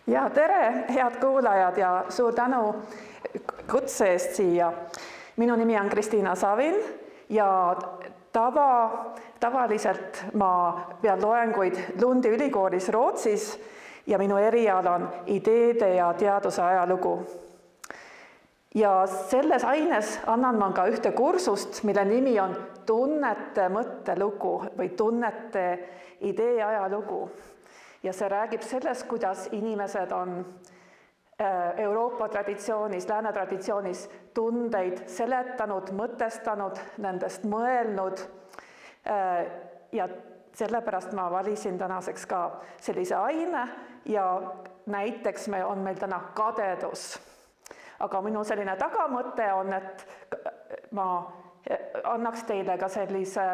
Ja tere, head kuulajad ja suur tänu kutse eest siia. Minu nimi on Kristiina Savin ja tavaliselt ma pean loenguid Lundi ülikoolis Rootsis ja minu eriala on ideede ja teaduse ajalugu. Ja selles aines annan ma ka ühte kursust, mille nimi on tunnete mõttelugu või tunnete idee ajalugu. Ja see räägib sellest, kuidas inimesed on Euroopa traditsioonis, lääne traditsioonis tundeid seletanud, mõtestanud, nendest mõelnud. Ja sellepärast ma valisin tänaseks ka sellise aine ja näiteks on meil täna kadedus. Aga minu selline tagamõte on, et ma annaks teile ka sellise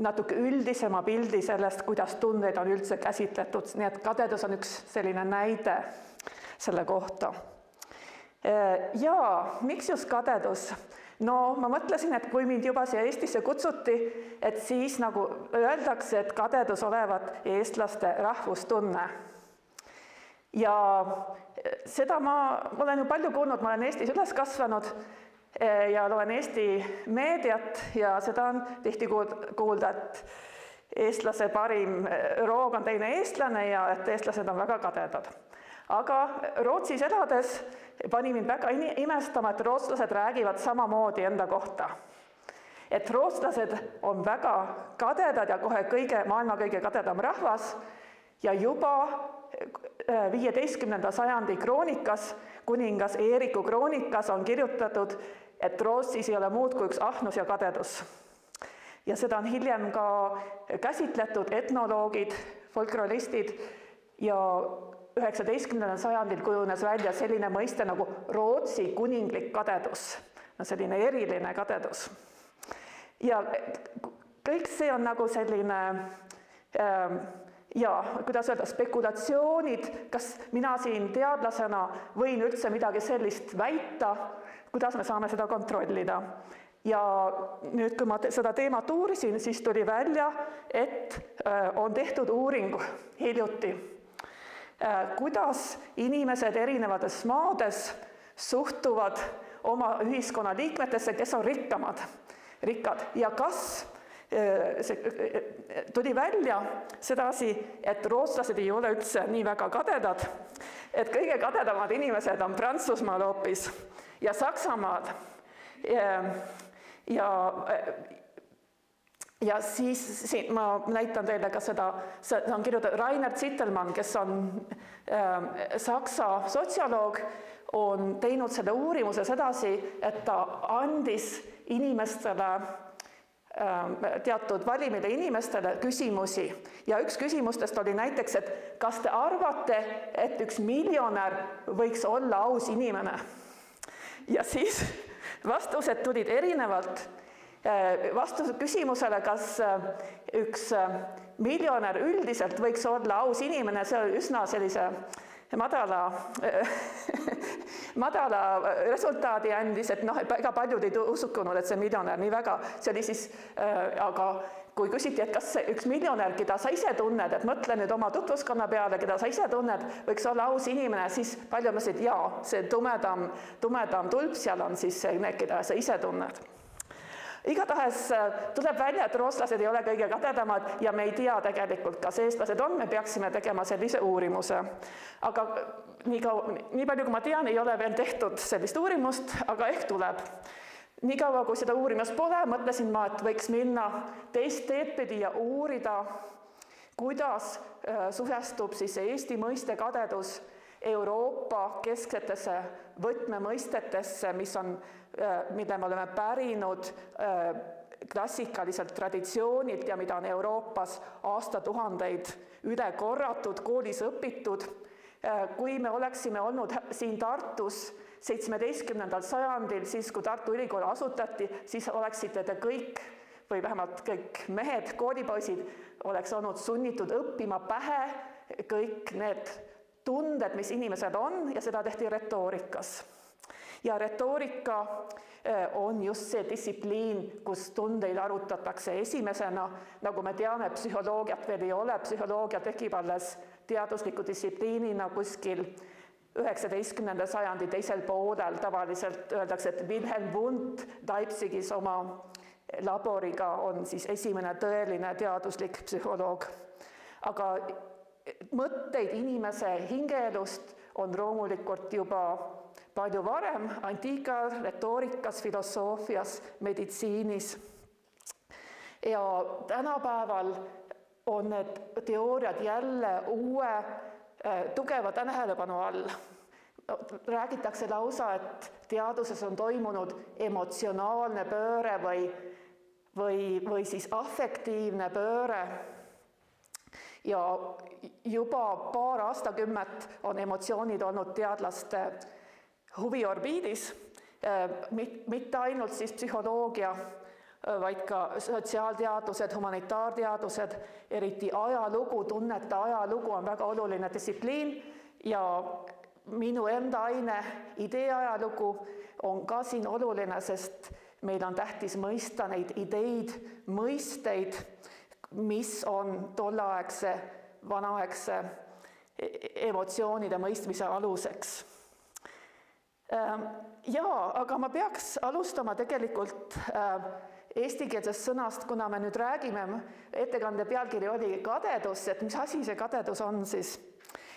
natuke üldisema pildi sellest, kuidas tundeid on üldse käsitletud. Nii et kadedus on üks selline näide selle kohta. Ja miks just kadedus? No ma mõtlesin, et kui mind juba siia Eestisse kutsuti, et siis nagu öeldakse, et kadedus olevat eestlaste rahvustunne. Ja seda ma olen ju palju kuulnud, ma olen Eestis üles kasvanud ja loen Eesti meediat ja seda on tihti kuulda, et eestlase parim roog on teine eestlane ja et eestlased on väga kadedad. Aga Rootsis elades pani mind väga imestama, et rootslased räägivad samamoodi enda kohta. Et rootslased on väga kadedad ja kohe maailma kõige kadedam rahvas ja juba 15. sajandi kroonikas, kuningas Eeriku kroonikas on kirjutatud, et Rootsis ei ole muud kui üks ahnus ja kadedus. Ja seda on hiljem ka käsitletud etnoloogid, folkloristid ja 19. sajandil kujunes välja selline mõiste nagu Rootsi kuninglik kadedus, selline eriline kadedus. Ja kõik see on nagu selline ja kuidas öelda, spekulatsioonid, kas mina siin teadlasena võin üldse midagi sellist väita, kuidas me saame seda kontrollida. Ja nüüd, kui ma seda teemat uurisin, siis tuli välja, et on tehtud uuring hiljuti, kuidas inimesed erinevates maades suhtuvad oma ühiskonna liikmetesse, kes on rikkad ja kas tuli välja sedasi, et rootslased ei ole üldse nii väga kadedad, et kõige kadedamad inimesed on Prantsusmaal hoopis ja Saksamaad. Ja siis ma näitan teile ka seda on kirjutatud Rainer Zittelmann, kes on Saksa sotsioloog, on teinud selle uurimuse sedasi, et ta andis inimestele teatud valimide inimestele küsimusi. Ja üks küsimustest oli näiteks, et kas te arvate, et üks miljonär võiks olla aus inimene? Ja siis vastused tulid erinevalt. Vastus küsimusele, kas üks miljonär üldiselt võiks olla aus inimene, see oli üsna sellise madala resultaadi andis, et ega paljud ei usukunud, et see miljonär nii väga. See oli siis, aga kui küsiti, et kas see üks miljonär, keda sa ise tunned, et mõtle nüüd oma tutvuskonna peale, keda sa ise tunned, võiks olla aus inimene, siis palju mõtlesid, jaa, see tumedam tulp seal on siis need, keda sa ise tunned. Igatahes tuleb välja, et rootslased ei ole kõige kadedamad ja me ei tea tegelikult, kas eestlased on, me peaksime tegema sellise uurimuse. Aga nii palju, kui ma tean, ei ole veel tehtud sellist uurimust, aga ehk tuleb. Nii kaua, kui seda uurimust pole, mõtlesin ma, et võiks minna teist teed pidi ja uurida, kuidas suhestub siis Eesti mõiste kadedus Euroopa kesksetesse võtmemõistetesse, mille me oleme pärinud klassikaliselt traditsioonilt ja mida on Euroopas aastatuhandeid üle korratud, koolis õpitud. Kui me oleksime olnud siin Tartus 17. sajandil, siis kui Tartu Ülikool asutati, siis oleksite te kõik, või vähemalt kõik mehed, koolipoisid, oleks olnud sunnitud õppima pähe kõik need tunded, mis inimesed on, ja seda tehti retoorikas. Ja retoorika on just see distsipliin, kus tundeid arutatakse esimesena. Nagu me teame, psühholoogiat veel ei ole, psühholoogia tekib alles teadusliku distsipliinina kuskil 19. sajandi teisel poolel. Tavaliselt öeldakse, et Wilhelm Wundt Leipzigis oma laboriga on siis esimene tõeline teaduslik psühholoog. Aga mõtteid inimese hingeelust on loomulikult juba palju varem antiikas, retoorikas, filosoofias, meditsiinis. Ja tänapäeval on need teooriad jälle uue tugeva tähelepanu all. Räägitakse lausa, et teaduses on toimunud emotsionaalne pööre või siis affektiivne pööre. Ja juba paar aastakümmet on emotsioonid olnud teadlaste huviorbiidis, mitte ainult siis psühholoogia, vaid ka sotsiaalteadused, humanitaarteadused, eriti ajalugu, tunnete ajalugu on väga oluline distsipliin ja minu enda aine ideeajalugu on ka siin oluline, sest meil on tähtis mõista neid ideid, mõisteid, mis on tolleaegse, vanaaegse emotsioonide mõistmise aluseks. Jaa, aga ma peaks alustama tegelikult eestikeelsest sõnast, kuna me nüüd räägime, ettekande pealkiri oli kadedus, et mis asi see kadedus on siis.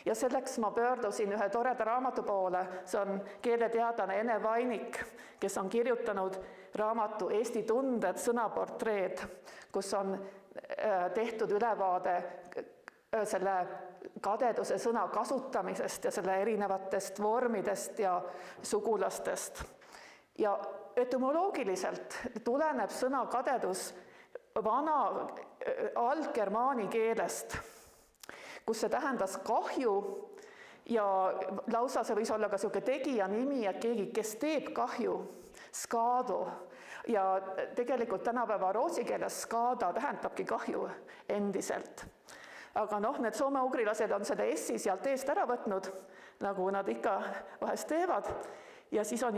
Ja selleks ma pöördusin ühe toreda raamatu poole, see on keeleteadlane Ene Vainik, kes on kirjutanud raamatu Eesti tunded, sõnaportreed, kus on tehtud ülevaade selle kadeduse sõna kasutamisest ja selle erinevatest vormidest ja sugulastest. Ja etümoloogiliselt tuleneb sõna kadedus vana alggermaani keelest, kus see tähendas kahju ja lausa see võis olla ka selline tegija nimi, et keegi, kes teeb kahju, skado. Ja tegelikult tänapäeva rootsi keeles skada tähendabki kahju endiselt. Aga need soome-ugrilased on selle S-i sealt eest ära võtnud, nagu nad ikka vahest teevad, ja siis on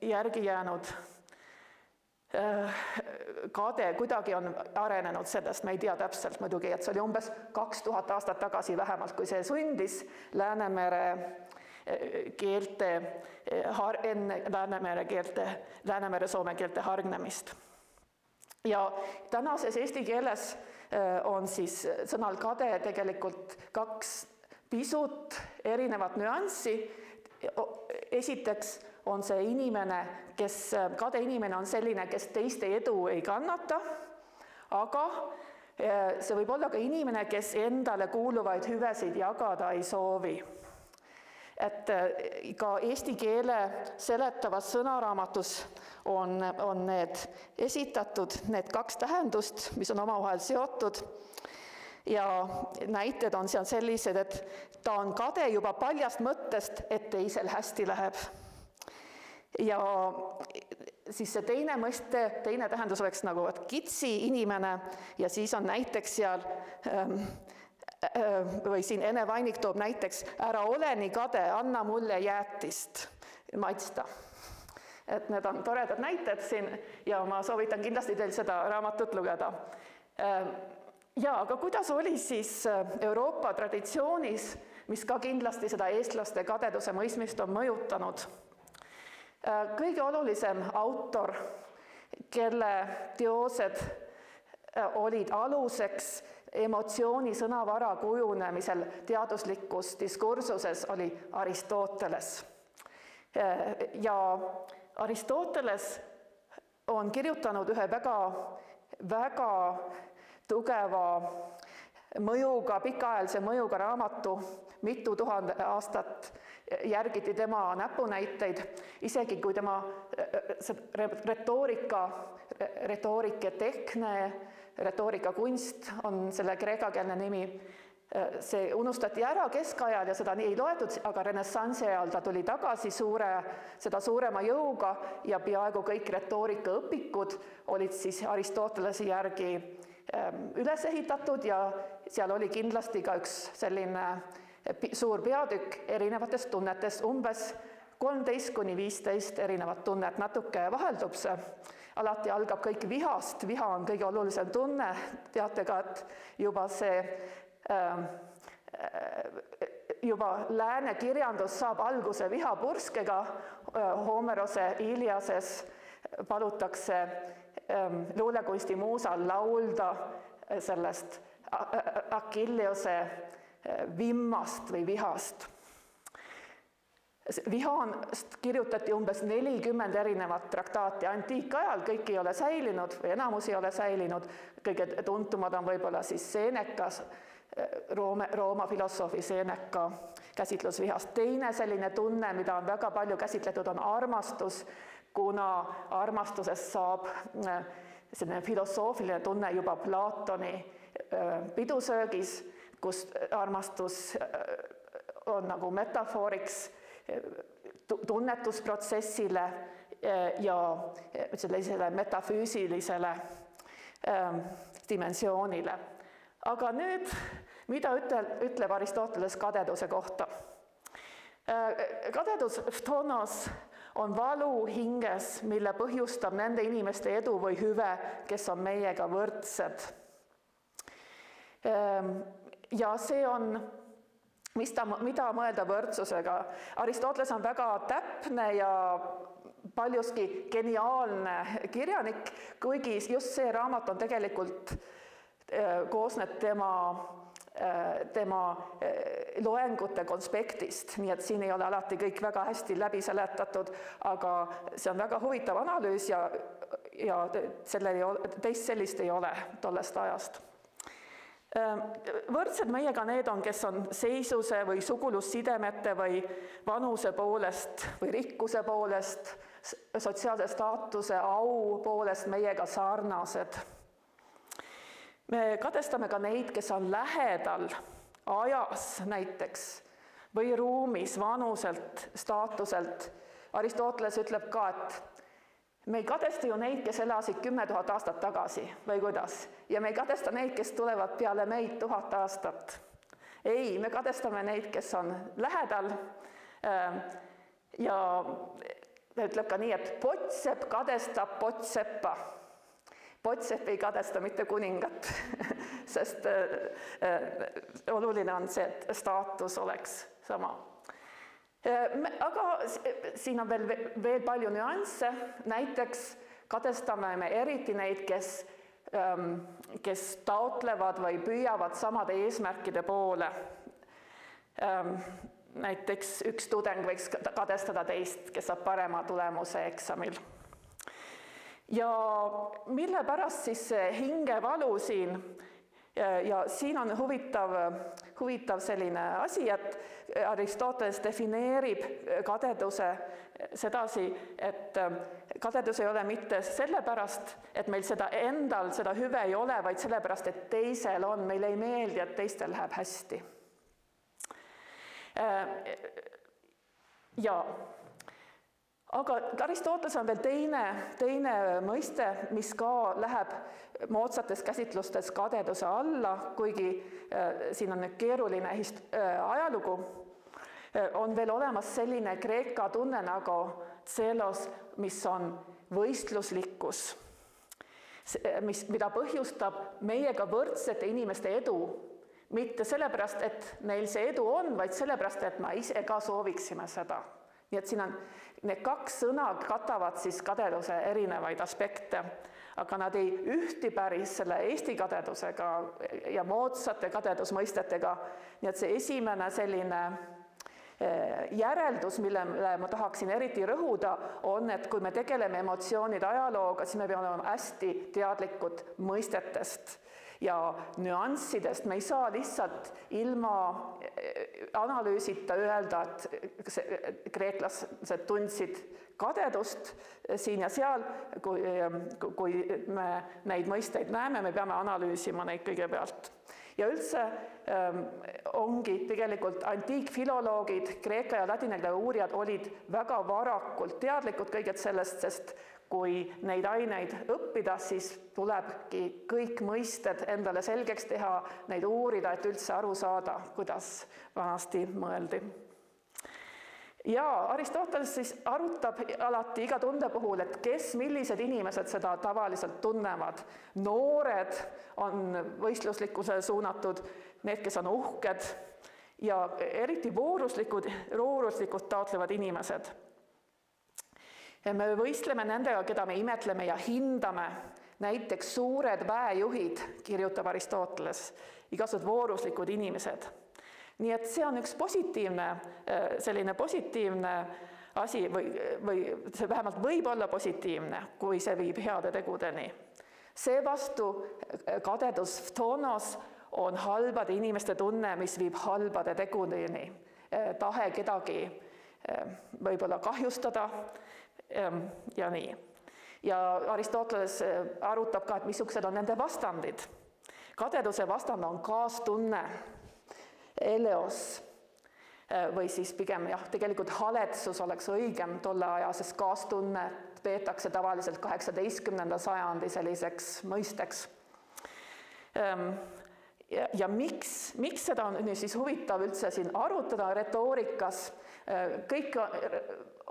järgi jäänud kade, kuidagi on arenenud sellest, me ei tea täpselt muidugi, et see oli umbes 2000 aastat tagasi vähemalt, kui see sundis Läänemere soome keelte hargnemist. Ja tänases eesti keeles on siis sõnal kade tegelikult kaks pisut erinevat nüanssi. Esiteks on see inimene, kade inimene on selline, kes teiste edu ei kannata, aga see võib olla ka inimene, kes endale kuuluvaid hüvesid jagada ei soovi. Et ka eesti keele seletavas sõnaraamatus on need esitatud, need kaks tähendust, mis on omavahel seotud. Ja näited on seal sellised, et ta on kade juba paljast mõttest, et teisel hästi läheb. Ja siis see teine mõiste, teine tähendus oleks nagu kitsi inimene ja siis on näiteks seal või siin Ene Vainik toob näiteks ära ole nii kade, anna mulle jäätist maitsta. Et need on toredad näited siin ja ma soovitan kindlasti teil seda raamatut lugeda. Ja, aga kuidas oli siis Euroopa traditsioonis, mis ka kindlasti seda eestlaste kadeduse mõistmist on mõjutanud? Kõige olulisem autor, kelle teosed olid aluseks emotsiooni sõnavara kujunemisel teaduslikus diskursuses, oli Aristoteles. Ja Aristoteles on kirjutanud ühe väga tugeva mõjuga, pikaajalise mõjuga raamatu, mitu tuhat aastat järgiti tema näpunäiteid, isegi kui tema retoorika tehne, retoorika kunst on selle kreekakeelne nimi, see unustati ära keskajal ja seda nii ei loetud, aga renessansi ajal ta tuli tagasi seda suurema jõuga ja peaaegu kõik retoorikaõpikud olid siis Aristotelese järgi üles ehitatud ja seal oli kindlasti ka üks selline suur peatükk erinevatest tunnetest, umbes 13–15 erinevat tunnet, natuke vaheldub see. Alati algab kõik vihast, viha on kõige olulisem tunne, teate ka, et juba see juba lääne kirjandus saab alguse vihapurskega, Homerose Iliases palutakse luulekunsti muusal laulda sellest Achilleuse vimmast või vihast. Vihast kirjutati umbes 40 erinevat traktaati antiikajal, kõik ei ole säilinud või enamus ei ole säilinud. Kõige tuntumad on võib-olla siis Senekas, Rooma filosoofi Seneca käsitlus vihast. Teine selline tunne, mida on väga palju käsitletud, on armastus, kuna armastusest saab selline filosoofiline tunne juba Platoni pidusöögis, kus armastus on nagu metafooriks tunnetusprotsessile ja sellisele metafüüsilisele dimensioonile. Aga nüüd, mida ütleb Aristoteles kadeduse kohta? Kadedus phtonos on valu hinges, mille põhjustab nende inimeste edu või hüve, kes on meiega võrdsed. Ja see on, mida mõelda võrdsusega. Aristoteles on väga täpne ja paljuski geniaalne kirjanik, kuigi just see raamat on tegelikult koosneb tema loengute konspektist, nii et siin ei ole alati kõik väga hästi läbi seletatud, aga see on väga huvitav analüüs ja teist sellist ei ole tollest ajast. Võrdsed meiega need on, kes on seisuse või sugulussidemete või vanuse poolest või rikkuse poolest, sotsiaalse staatuse, au poolest meiega sarnased. Me kadestame ka neid, kes on lähedal ajas näiteks või ruumis, vanuselt, staatuselt. Aristoteles ütleb ka, et me ei kadesta ju neid, kes elasid 10 000 aastat tagasi või kuidas. Ja me ei kadesta neid, kes tulevad peale meid 1000 aastat. Ei, me kadestame neid, kes on lähedal. Ja ütleb ka nii, et Potsepp kadestab Potseppa. Potsepp ei kadesta mitte kuningat, sest oluline on see, et staatus oleks sama. Aga siin on veel palju nüansse, näiteks kadestame me eriti neid, kes taotlevad või püüavad samade eesmärkide poole. Näiteks üks tudeng võiks kadestada teist, kes saab parema tulemuse eksamil. Ja mille pärast siis see hingevalu siin? Ja siin on huvitav selline asi, et Aristoteles defineerib kadeduse sedasi, et kadedus ei ole mitte sellepärast, et meil seda endal, seda hüve ei ole, vaid sellepärast, et teisel on, meil ei meeldi, et teistel läheb hästi. Ja aga Aristoteles on veel teine mõiste, mis ka läheb moodsates käsitlustes kadeduse alla, kuigi siin on keeruline ajalugu, on veel olemas selline kreeka tunne nagu tselos, mis on võistluslikkus, mida põhjustab meiega võrdsete inimeste edu, mitte sellepärast, et neil see edu on, vaid sellepärast, et me ise ka sooviksime seda. Nii et siin on need kaks sõna katavad siis kadeduse erinevaid aspekte, aga nad ei ühti päris selle Eesti kadedusega ja moodsate kadedusmõistetega. Nii et see esimene selline järeldus, millele ma tahaksin eriti rõhuda, on, et kui me tegeleme emotsioonide ajalooga, siis me peame olema hästi teadlikud mõistetest ja nüanssidest. Me ei saa lihtsalt ilma analüüsita öelda, et kreeklased tundsid kadedust siin ja seal. Kui me neid mõisteid näeme, me peame analüüsima neid kõigepealt. Ja üldse ongi tegelikult antiikfiloloogid, kreeka ja ladina keele uurijad olid väga varakult teadlikud kõiget sellest, sest kui neid aineid õppida, siis tulebki kõik mõisted endale selgeks teha, neid uurida, et üldse aru saada, kuidas vanasti mõeldi. Ja Aristoteles siis arutab alati iga tunde puhul, et millised inimesed seda tavaliselt tunnevad. Noored on võistluslikkusele suunatud, need, kes on uhked, ja eriti vooruslikud taotlevad inimesed. Me võistleme nendega, keda me imetleme ja hindame, näiteks suured väejuhid, kirjutab Aristoteles, igasugused vooruslikud inimesed. Nii et see on üks selline positiivne asi või see vähemalt võib olla positiivne, kui see viib heade tegudeni. Seevastu kadedus phtonos on halbade inimeste tunne, mis viib halbade tegudeni, tahe kedagi võib-olla kahjustada ja nii. Ja Aristoteles arutab ka, et missugused on nende vastandid. Kadeduse vastand on kaastunne, eleos, või siis pigem tegelikult haletsus oleks õigem tolle aja, sest kaastunnet peetakse tavaliselt 18. sajandi selliseks mõisteks. Ja miks seda on siis huvitav üldse siin arutada retoorikas? Kõik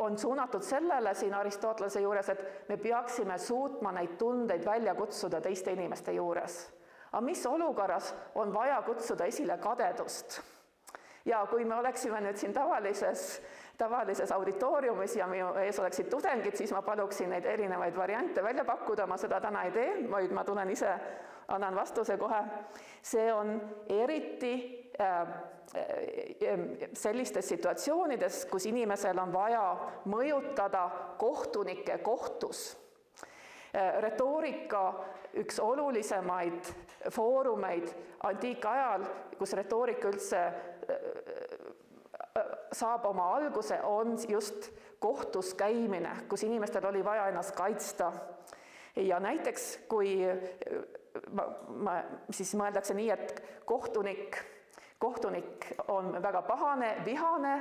on suunatud sellele siin Aristotelese juures, et me peaksime suutma neid tundeid välja kutsuda teiste inimeste juures. Aga mis olukorras on vaja kutsuda esile kadedust? Ja kui me oleksime nüüd siin tavalises auditooriumis ja minu ees oleksid tudengid, siis ma paluksin neid erinevaid variante välja pakkuda, ma seda täna ei tee, vaid ma tulen ise, annan vastuse kohe. See on eriti sellistes situatsioonides, kus inimesel on vaja mõjutada kohtunikke kohtus. Retoorika üks olulisemaid foorumeid antiikajal, kus retoorika üldse saab oma alguse, on just kohtus käimine, kus inimestel oli vaja ennast kaitsta. Ja näiteks, kui siis mõeldakse nii, et kohtunik on väga pahane, vihane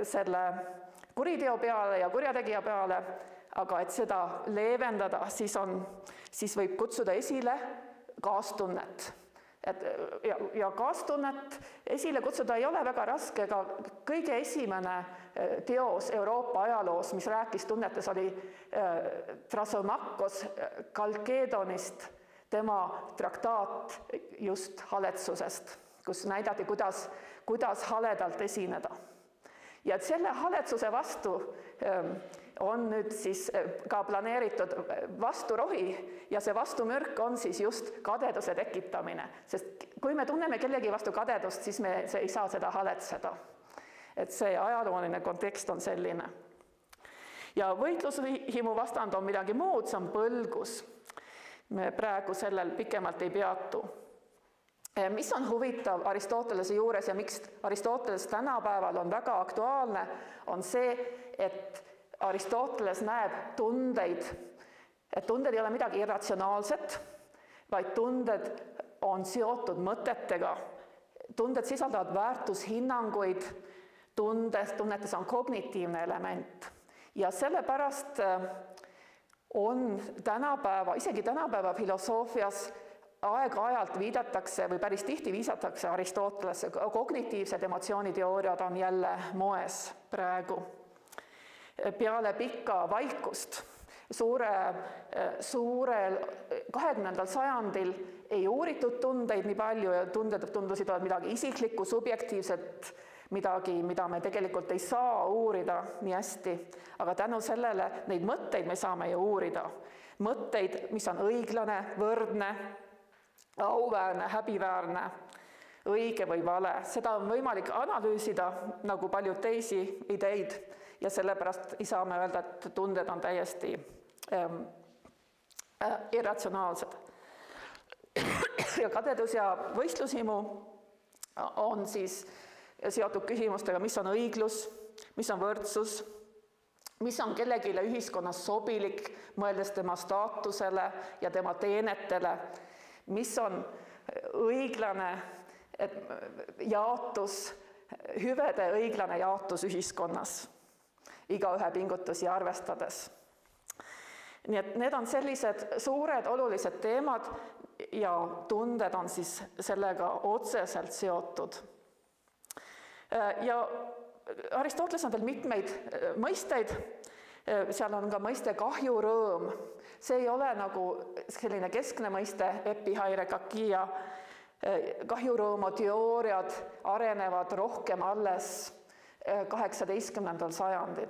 selle kuriteo peale ja kurjategija peale, aga et seda leevendada, siis võib kutsuda esile kaastunnet. Ja kaastunnet esile kutsuda ei ole väga raske, ega kõige esimene teos Euroopa ajaloos, mis rääkis tunnetes, oli Thrasymachos Kalkedonist, tema traktaat just haletsusest, kus näidati, kuidas haledalt esineda. Ja selle haletsuse vastu on nüüd siis ka planeeritud vasturohi ja see vastumürk on siis just kadeduse tekitamine, sest kui me tunneme kellegi vastu kadedust, siis me ei saa seda haletseda. Et see ajalooline kontekst on selline. Ja võitlushimu vastand on midagi muud, see on põlgus. Me praegu sellel pikemalt ei peatu. Mis on huvitav Aristotelese juures ja miks Aristoteles tänapäeval on väga aktuaalne, on see, et Aristoteles näeb tundeid, et tunded ei ole midagi irratsionaalset, vaid tunded on seotud mõtetega. Tunded sisaldavad väärtushinnanguid, tunnetes on kognitiivne element. Ja sellepärast on isegi tänapäeva filosoofias aeg-ajalt viidatakse või päris tihti viisatakse Aristotelesse. Kognitiivsed emotsiooniteooriad on jälle moes praegu. Peale pikka vaikust suurel 20. sajandil ei uuritud tundeid nii palju ja tunded tundusid olevat midagi isiklikku, subjektiivset, midagi, mida me tegelikult ei saa uurida nii hästi, aga tänu sellele neid mõtteid me saame ju uurida. Mõtteid, mis on õiglane, võrdne, auväärne, häbiväärne, õige või vale. Seda on võimalik analüüsida nagu paljud teisi ideid ja sellepärast ei saa me öelda, et tunded on täiesti irratsionaalsed. Ja kadedus ja võistlushimu on siis seotud küsimustega, mis on õiglus, mis on võrdsus, mis on kellegile ühiskonnas sobilik, mõeldes tema staatusele ja tema teenetele, mis on õiglane jaotus, hüvede õiglane jaotus ühiskonnas, igaühe pingutusi arvestades. Nii et need on sellised suured olulised teemad ja tunded on siis sellega otseselt seotud. Ja Aristoteles on veel mitmeid mõisteid, seal on ka mõiste kahjurõõm. See ei ole nagu selline keskne mõiste, epihairegakia, kahjurõõmu teooriad arenevad rohkem alles 18. sajandil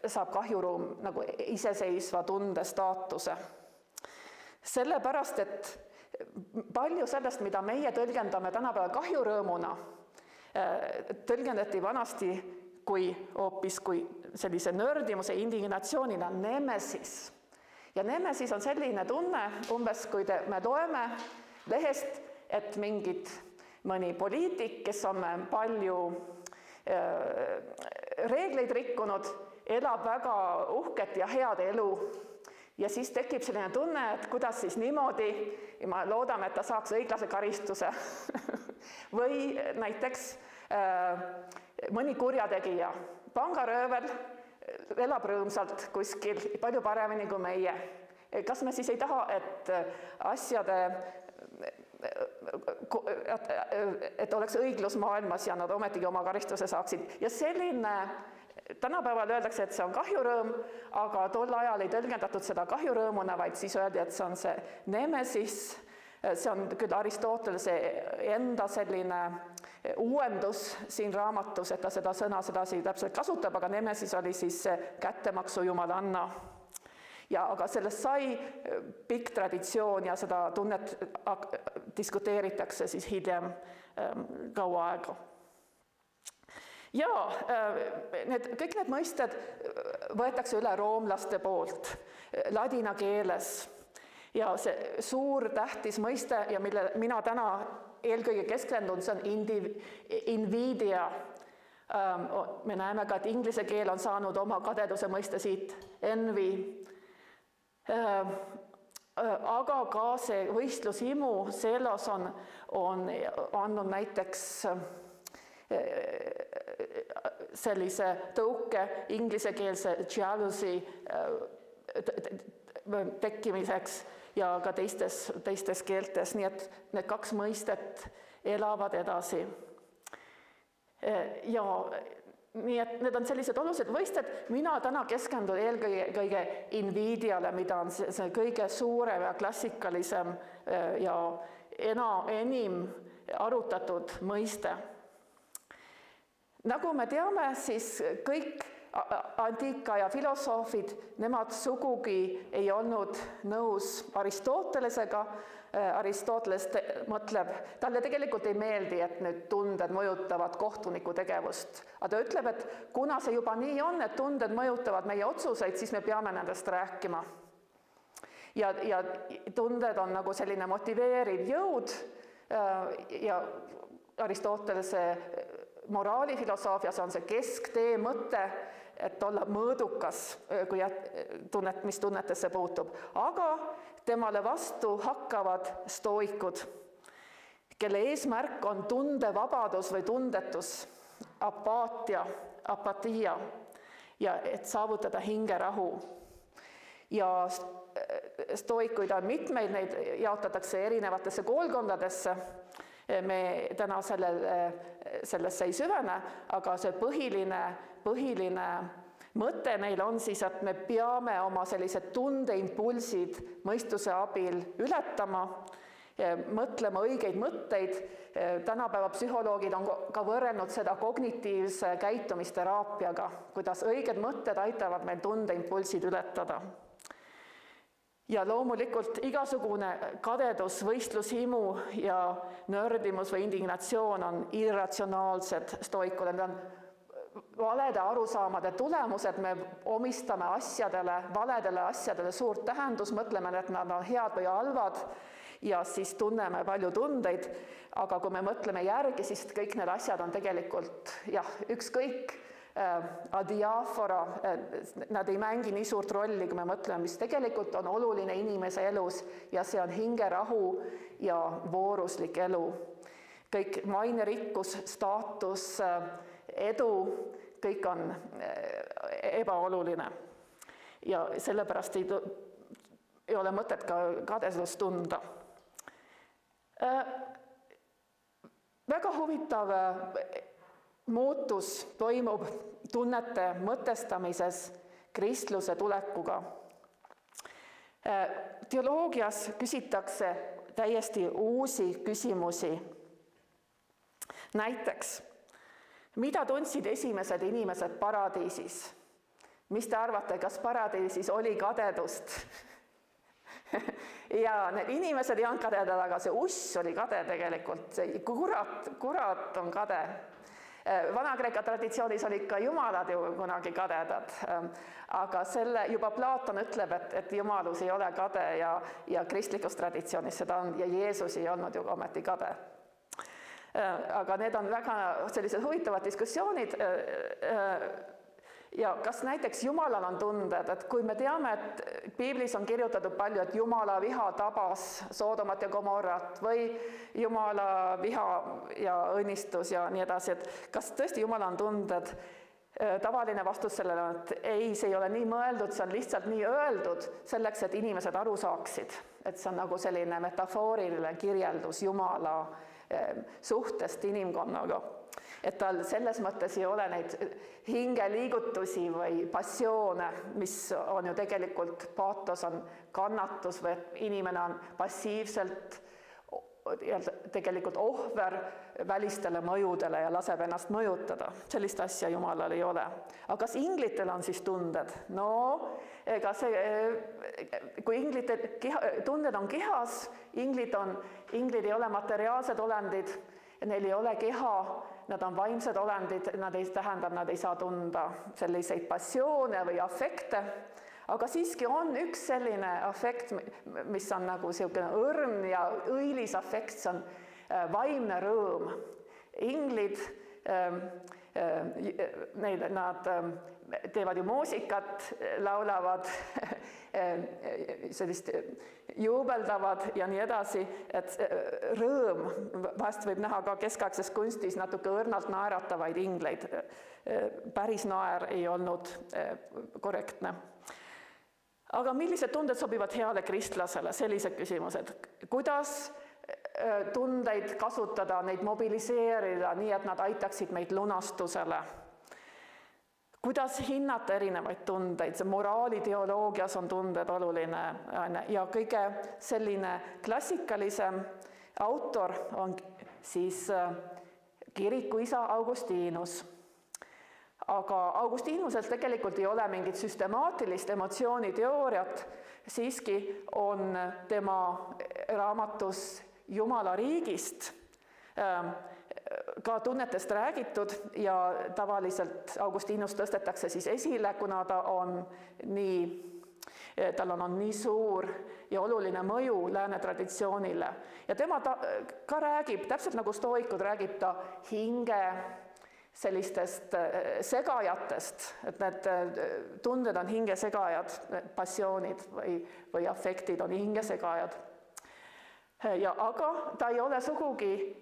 saab kahjurõõm nagu iseseisva tunde staatuse. Sellepärast, et palju sellest, mida meie tõlgendame tänapäeval kahjurõõmuna, tõlgendati vanasti kui sellise nördimuse indignatsioonina nemesis. Ja nemesis on selline tunne, umbes kui me loeme lehest, et mõni poliitik, kes on palju reegleid rikkunud, elab väga uhket ja head elu. Ja siis tekib selline tunne, et kuidas siis niimoodi, ja ma loodame, et ta saaks õiglase karistuse. Või näiteks mõni kurjategija, pangaröövel elab rõõmsalt kuskil palju paremini kui meie. Kas me siis ei taha, et oleks õiglus maailmas ja nad ometigi oma karistuse saaksid. Ja selline, tänapäeval öeldakse, et see on kahjurõõm, aga tol ajal ei tõlgendatud seda kahjurõõmuna, vaid siis öeldi, et see on see nemesis. See on küll Aristotelese enda selline uuendus siin raamatus, et ta seda sõna sedasi täpselt kasutab, aga nemesis oli siis kättemaksu jumalanna. Aga sellest sai pikk traditsioon ja seda tunnet diskuteeritakse siis hiljem kaua aega. Ja kõik need mõisted võetakse üle roomlaste poolt ladina keeles. Ja see suur tähtis mõiste ja mille mina täna eelkõige keskendun, see on invidia. Me näeme ka, et inglise keel on saanud oma kadeduse mõiste siit, envy. Aga ka see võistlushimu, selos on andnud näiteks sellise tõuke inglisekeelse jealousy tekkimiseks ja ka teistes keeltes, nii et need kaks mõistet elavad edasi. Ja nii et need on sellised olulised mõisted, mina täna keskendun eelkõige invidiale, mida on see kõige suurem ja klassikalisem ja enim arutatud mõiste. Nagu me teame, siis kõik antiikaja filosoofid, nemad sugugi ei olnud nõus Aristotelesega. Aristoteles mõtleb, talle tegelikult ei meeldi, et nüüd tunded mõjutavad kohtuniku tegevust. Aga ta ütleb, et kuna see juba nii on, et tunded mõjutavad meie otsuseid, siis me peame nendest rääkima. Ja tunded on nagu selline motiveeriv jõud ja Aristotelese moraalifilosoofias on see kesktee mõte, et olla mõõdukas, mis tunnetesse puutub. Aga temale vastu hakkavad stoikud, kelle eesmärk on tundevabadus või tundetus, apatia ja et saavutada hingerahu. Ja stoikuid on mitmeid, neid jaotatakse erinevatesse koolkondadesse. Me täna sellesse ei süvene, aga see põhiline mõte neil on siis, et me peame oma sellised tundeimpulsid mõistuse abil ületama, mõtlema õigeid mõtteid. Tänapäeva psühholoogid on ka võrrelnud seda kognitiivse käitumisteraapiaga, kuidas õiged mõtted aitavad meil tundeimpulsid ületada. Ja loomulikult igasugune kadedus, võistlushimu ja nördimus või indignatsioon on irratsionaalsed stoikule. Need on valede arusaamade tulemused, me omistame valedele asjadele suurt tähendus, mõtleme, et nad on head või halvad ja siis tunneme palju tundeid. Aga kui me mõtleme järgi, siis kõik need asjad on tegelikult ükskõik. Adiafora, nad ei mängi nii suurt rolli, kui me mõtleme, mis tegelikult on oluline inimese elus ja see on hingerahu ja vooruslik elu. Kõik mainerikkus, staatus, edu, kõik on ebaoluline ja sellepärast ei ole mõtet ka kadedust tunda. Väga huvitav muutus toimub tunnete mõtestamises kristluse tulekuga. Teoloogias küsitakse täiesti uusi küsimusi. Näiteks, mida tundsid esimesed inimesed paradiisis? Mis te arvate, kas paradiisis oli kadedust? Ja need inimesed ei olnud kadedad, aga see uss oli kade tegelikult. See kurat on kade. Vana-Kreeka traditsioonis olid ka jumalad ju kunagi kadedad, aga juba Platon ütleb, et jumalus ei ole kade ja kristlikus traditsioonis seda on ja Jeesus ei olnud ju ometi kade. Aga need on väga sellised huvitavad diskussioonid. Ja kas näiteks Jumalal on tunded, et kui me teame, et piiblis on kirjutatud palju, et Jumala viha tabas Soodomat ja Gomorrat või Jumala viha ja õnnistus ja nii edasi, et kas tõesti Jumalal on tunded? Tavaline vastus sellele on, et ei, see ei ole nii mõeldud, see on lihtsalt nii öeldud selleks, et inimesed aru saaksid. Et see on nagu selline metafooriline kirjeldus Jumala suhtest inimkonnaga. Et tal selles mõttes ei ole neid hingeliigutusi või passioone, mis on ju tegelikult paatos on kannatus või inimene on passiivselt tegelikult ohver välistele mõjudele ja laseb ennast mõjutada. Sellist asja Jumalal ei ole. Aga kas inglitel on siis tunded? No, ega kui inglite tunded on kehas, inglid ei ole materiaalsed olendid, neil ei ole keha, nad on vaimsed olendid, nad ei saa tunda selliseid passioone või afekte. Aga siiski on üks selline afekt, mis on nagu selline õrn ja õilis afekt, see on vaimne rõõm. Inglid, nad teevad ju muusikat, laulavad, sellist juubeldavad ja nii edasi, et rõõm, vahest võib näha ka keskaegses kunstis natuke õrnalt naeratavaid ingleid. Päris naer ei olnud korrektne. Aga millised tunded sobivad heale kristlasele? Sellised küsimused. Kuidas tundeid kasutada, neid mobiliseerida nii, et nad aitaksid meid lunastusele? Kuidas hinnata erinevaid tundeid? See moraaliteoloogias on tunded oluline ja kõige selline klassikalisem autor on siis kirikuisa Augustinus. Aga Augustinuselt tegelikult ei ole mingit süstemaatilist emotsiooniteooriat, siiski on tema raamatus Jumala riigist ka tunnetest räägitud ja tavaliselt Augustinus tõstetakse siis esile, kuna tal on nii suur ja oluline mõju lääne traditsioonile. Ja tema ka räägib, täpselt nagu stoikud, räägib ta hinge sellistest segajatest, et need tunded on hingesegajad, passioonid või afektid on hingesegajad. Aga ta ei ole sugugi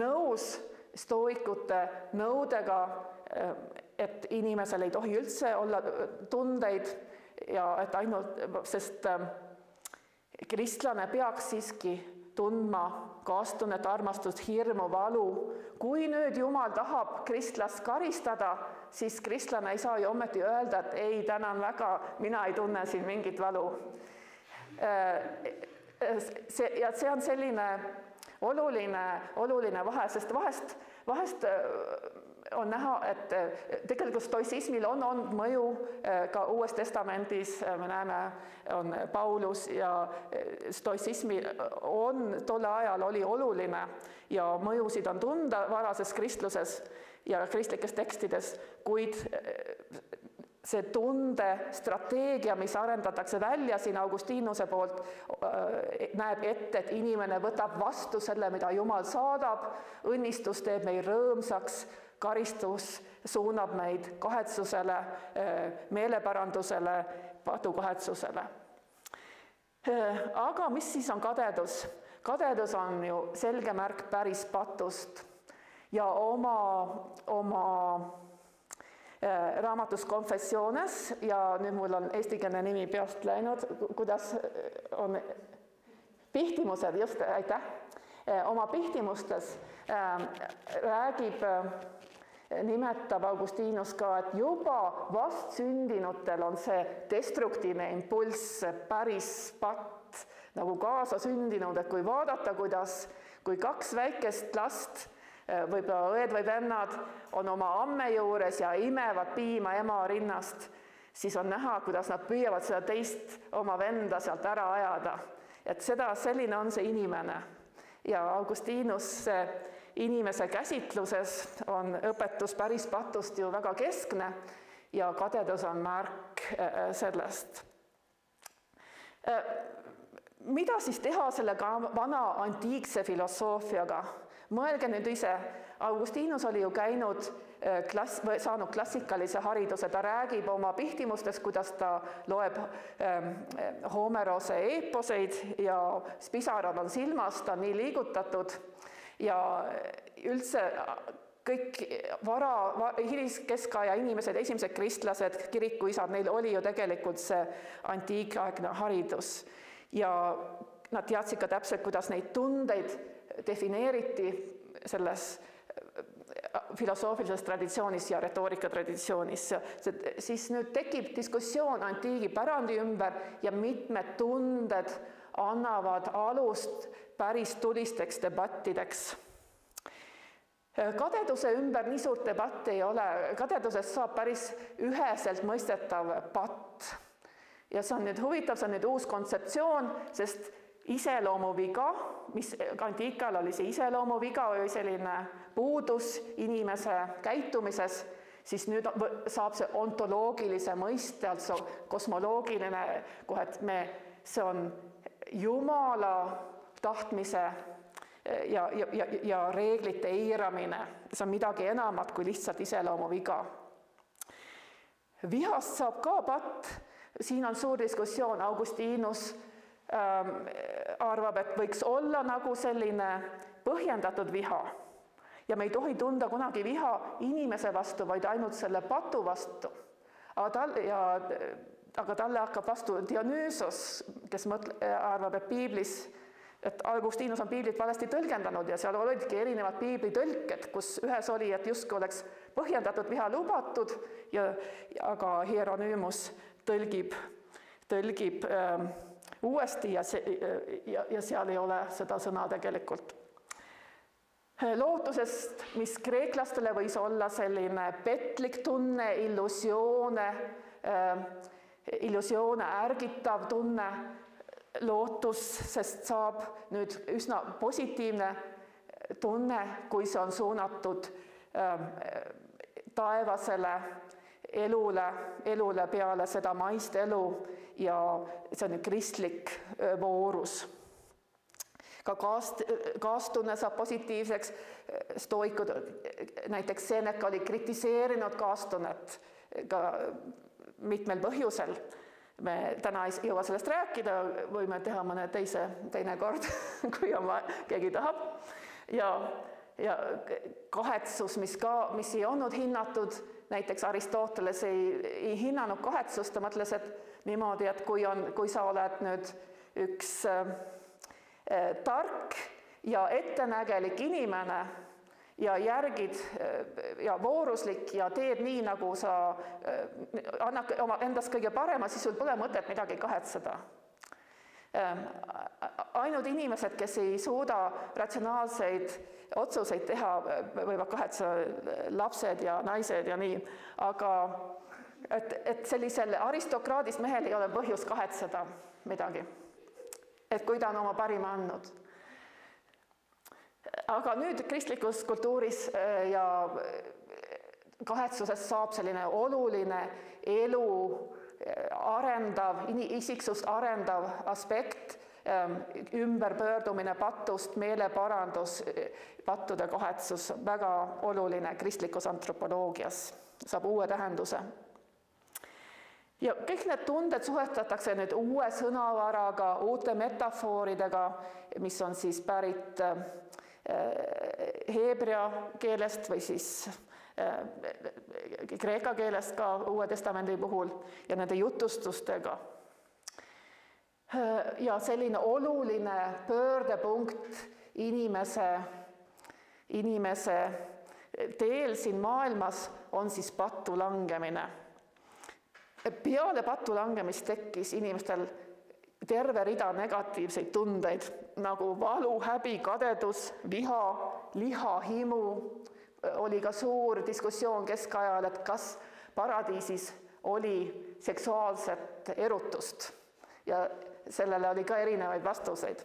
nõus stoikute nõudega, et inimesel ei tohi üldse olla tundeid ja et ainult, sest kristlane peaks siiski tundma kaastunnet, armastust, hirmu, valu. Kui nüüd Jumal tahab kristlast karistada, siis kristlane ei saa ju ometi öelda, et ei, tänan väga, mina ei tunne siin mingit valu. Ja see on selline oluline vahe, sest vahest on näha, et tegelikult stoisismil on olnud mõju ka Uues Testamendis, me näeme, on Paulus ja stoisismi on tolle ajal oli oluline ja mõjusid on tunda varases kristluses ja kristlikes tekstides, kuid see tundestrateegia, mis arendatakse välja siin Augustinuse poolt, näeb ette, et inimene võtab vastu selle, mida Jumal saadab, õnnistus teeb meid rõõmsaks, karistus suunab meid kahetsusele, meeleparandusele, patukahetsusele. Aga mis siis on kadedus? Kadedus on ju selge märk päris patust ja oma raamatus Confessiones ja nüüd mul on eestikeelne nimi peast läinud, kuidas on pihtimused, just, aitäh, oma pihtimustes räägib nimetab Augustinus ka, et juba vastsündinutel on see destruktiivne impulss, päris patt nagu kaasasündinud, et kui vaadata, kui 2 väikest last, võib-olla õed või vennad, on oma amme juures ja imevad piima ema rinnast, siis on näha, kuidas nad püüavad seda teist oma venda sealt ära ajada. Et selline on see inimene. Ja Augustinus inimese käsitluses on õpetus päris patust ju väga keskne ja kadedus on märk sellest. Mida siis teha selle vana antiikse filosoofiaga? Mõelge nüüd ise, Augustinus oli ju käinud saanud klassikalise hariduse, ta räägib oma pihtimustest, kuidas ta loeb Homerose eeposeid ja pisarad on silmas, ta on nii liigutatud ja üldse kõik hiliskeskaja inimesed, esimesed kristlased, kirikuisad, neil oli ju tegelikult see antiikaegne haridus ja nad teadsid ka täpselt, kuidas neid tundeid defineeriti selles filosoofilises traditsioonis ja retoorika traditsioonis. Siis nüüd tekib diskussioon antiigi pärandi ümber ja mitmed tunded annavad alust päris tulisteks debattideks. Kadeduse ümber nii suurt debatti ei ole, kadedusest saab päris üheselt mõistetav patt. Ja see on nüüd huvitav, see on nüüd uus kontseptsioon, sest iseloomuviga, mis antiikal oli see iseloomuviga või selline puudus inimese käitumises, siis nüüd saab see ontoloogilise mõiste, also kosmoloogiline, kohe, et see on Jumala tahtmise ja reeglite eiramine, see on midagi enamat kui lihtsalt iseloomuviga. Vihast saab ka patt, siin on suur diskussioon, Augustinus arvab, et võiks olla nagu selline põhjendatud viha ja me ei tohi tunda kunagi viha inimese vastu, vaid ainult selle patu vastu. Aga talle hakkab vastu Dionysos, kes arvab, et piiblis, et Augustinus on piiblit valesti tõlgendanud ja seal olidki erinevad piiblitõlked, kus ühes oli, et justkui oleks põhjendatud viha lubatud, aga Hieronymus tõlgib uuesti ja seal ei ole seda sõna tegelikult. Lootusest, mis kreeklastele võis olla selline petlik tunne, illusioone ärgitav tunne, lootus, sest saab nüüd üsna positiivne tunne, kui see on suunatud taevasele elule peale seda maist elu ja see on kristlik voorus. Ka kaastunne saab positiivseks, stoikud, näiteks Seneca oli kritiseerinud kaastunnet ka mitmel põhjusel. Me täna ei jõua sellest rääkida, võime teha mõne teine kord, kui keegi tahab. Ja kahetsus, mis ei olnud hinnatud, näiteks Aristoteles ei hinnanud kahetsust, ta mõtles, et niimoodi, et kui sa oled nüüd üks tark ja ettenägelik inimene ja järgid ja vooruslik ja teed nii, nagu sa annad oma endast kõige parema, siis sul pole mõtet midagi kahetseda. Ainult inimesed, kes ei suuda ratsionaalseid otsuseid teha, võivad kahetseda lapsed ja naised ja nii, aga et sellisel aristokraadist mehel ei ole põhjust kahetseda midagi, et kui ta on oma parima andnud. Aga nüüd kristlikus kultuuris ja kahetsusest saab selline oluline elu arendav, isiksust arendav aspekt, ümberpöördumine patust, meeleparandus, pattude kahetsus, väga oluline kristlikus antropoloogias, saab uue tähenduse. Ja kõik need tunded suhestatakse nüüd uue sõnavaraga, uute metafooridega, mis on siis pärit heebrea keelest või siis kreeka keelest ka Uue Testamendi puhul ja nende jutustustega. Ja selline oluline pöördepunkt inimese teel siin maailmas on siis pattu langemine. Peale pattu langemist tekkis inimestel terve rida negatiivseid tundeid, nagu valu, häbi, kadedus, viha, lihahimu. Oli ka suur diskussioon keskajal, et kas paradiisis oli seksuaalset erutust ja sellele oli ka erinevaid vastuseid.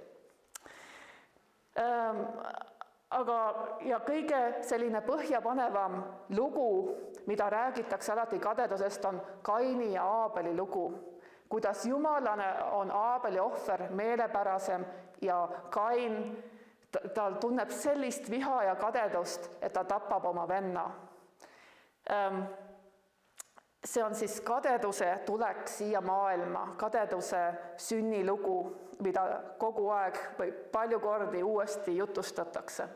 Aga ja kõige selline põhjapanevam lugu, mida räägitakse alati kadedusest, on Kaini ja Aabeli lugu. Kuidas jumalane on Aabeli ohver meelepärasem ja Kain, tal tunneb sellist viha ja kadedust, et ta tapab oma venna. See on siis kadeduse tulek siia maailma, kadeduse sünnilugu, mida kogu aeg või palju kordi uuesti jutustatakse.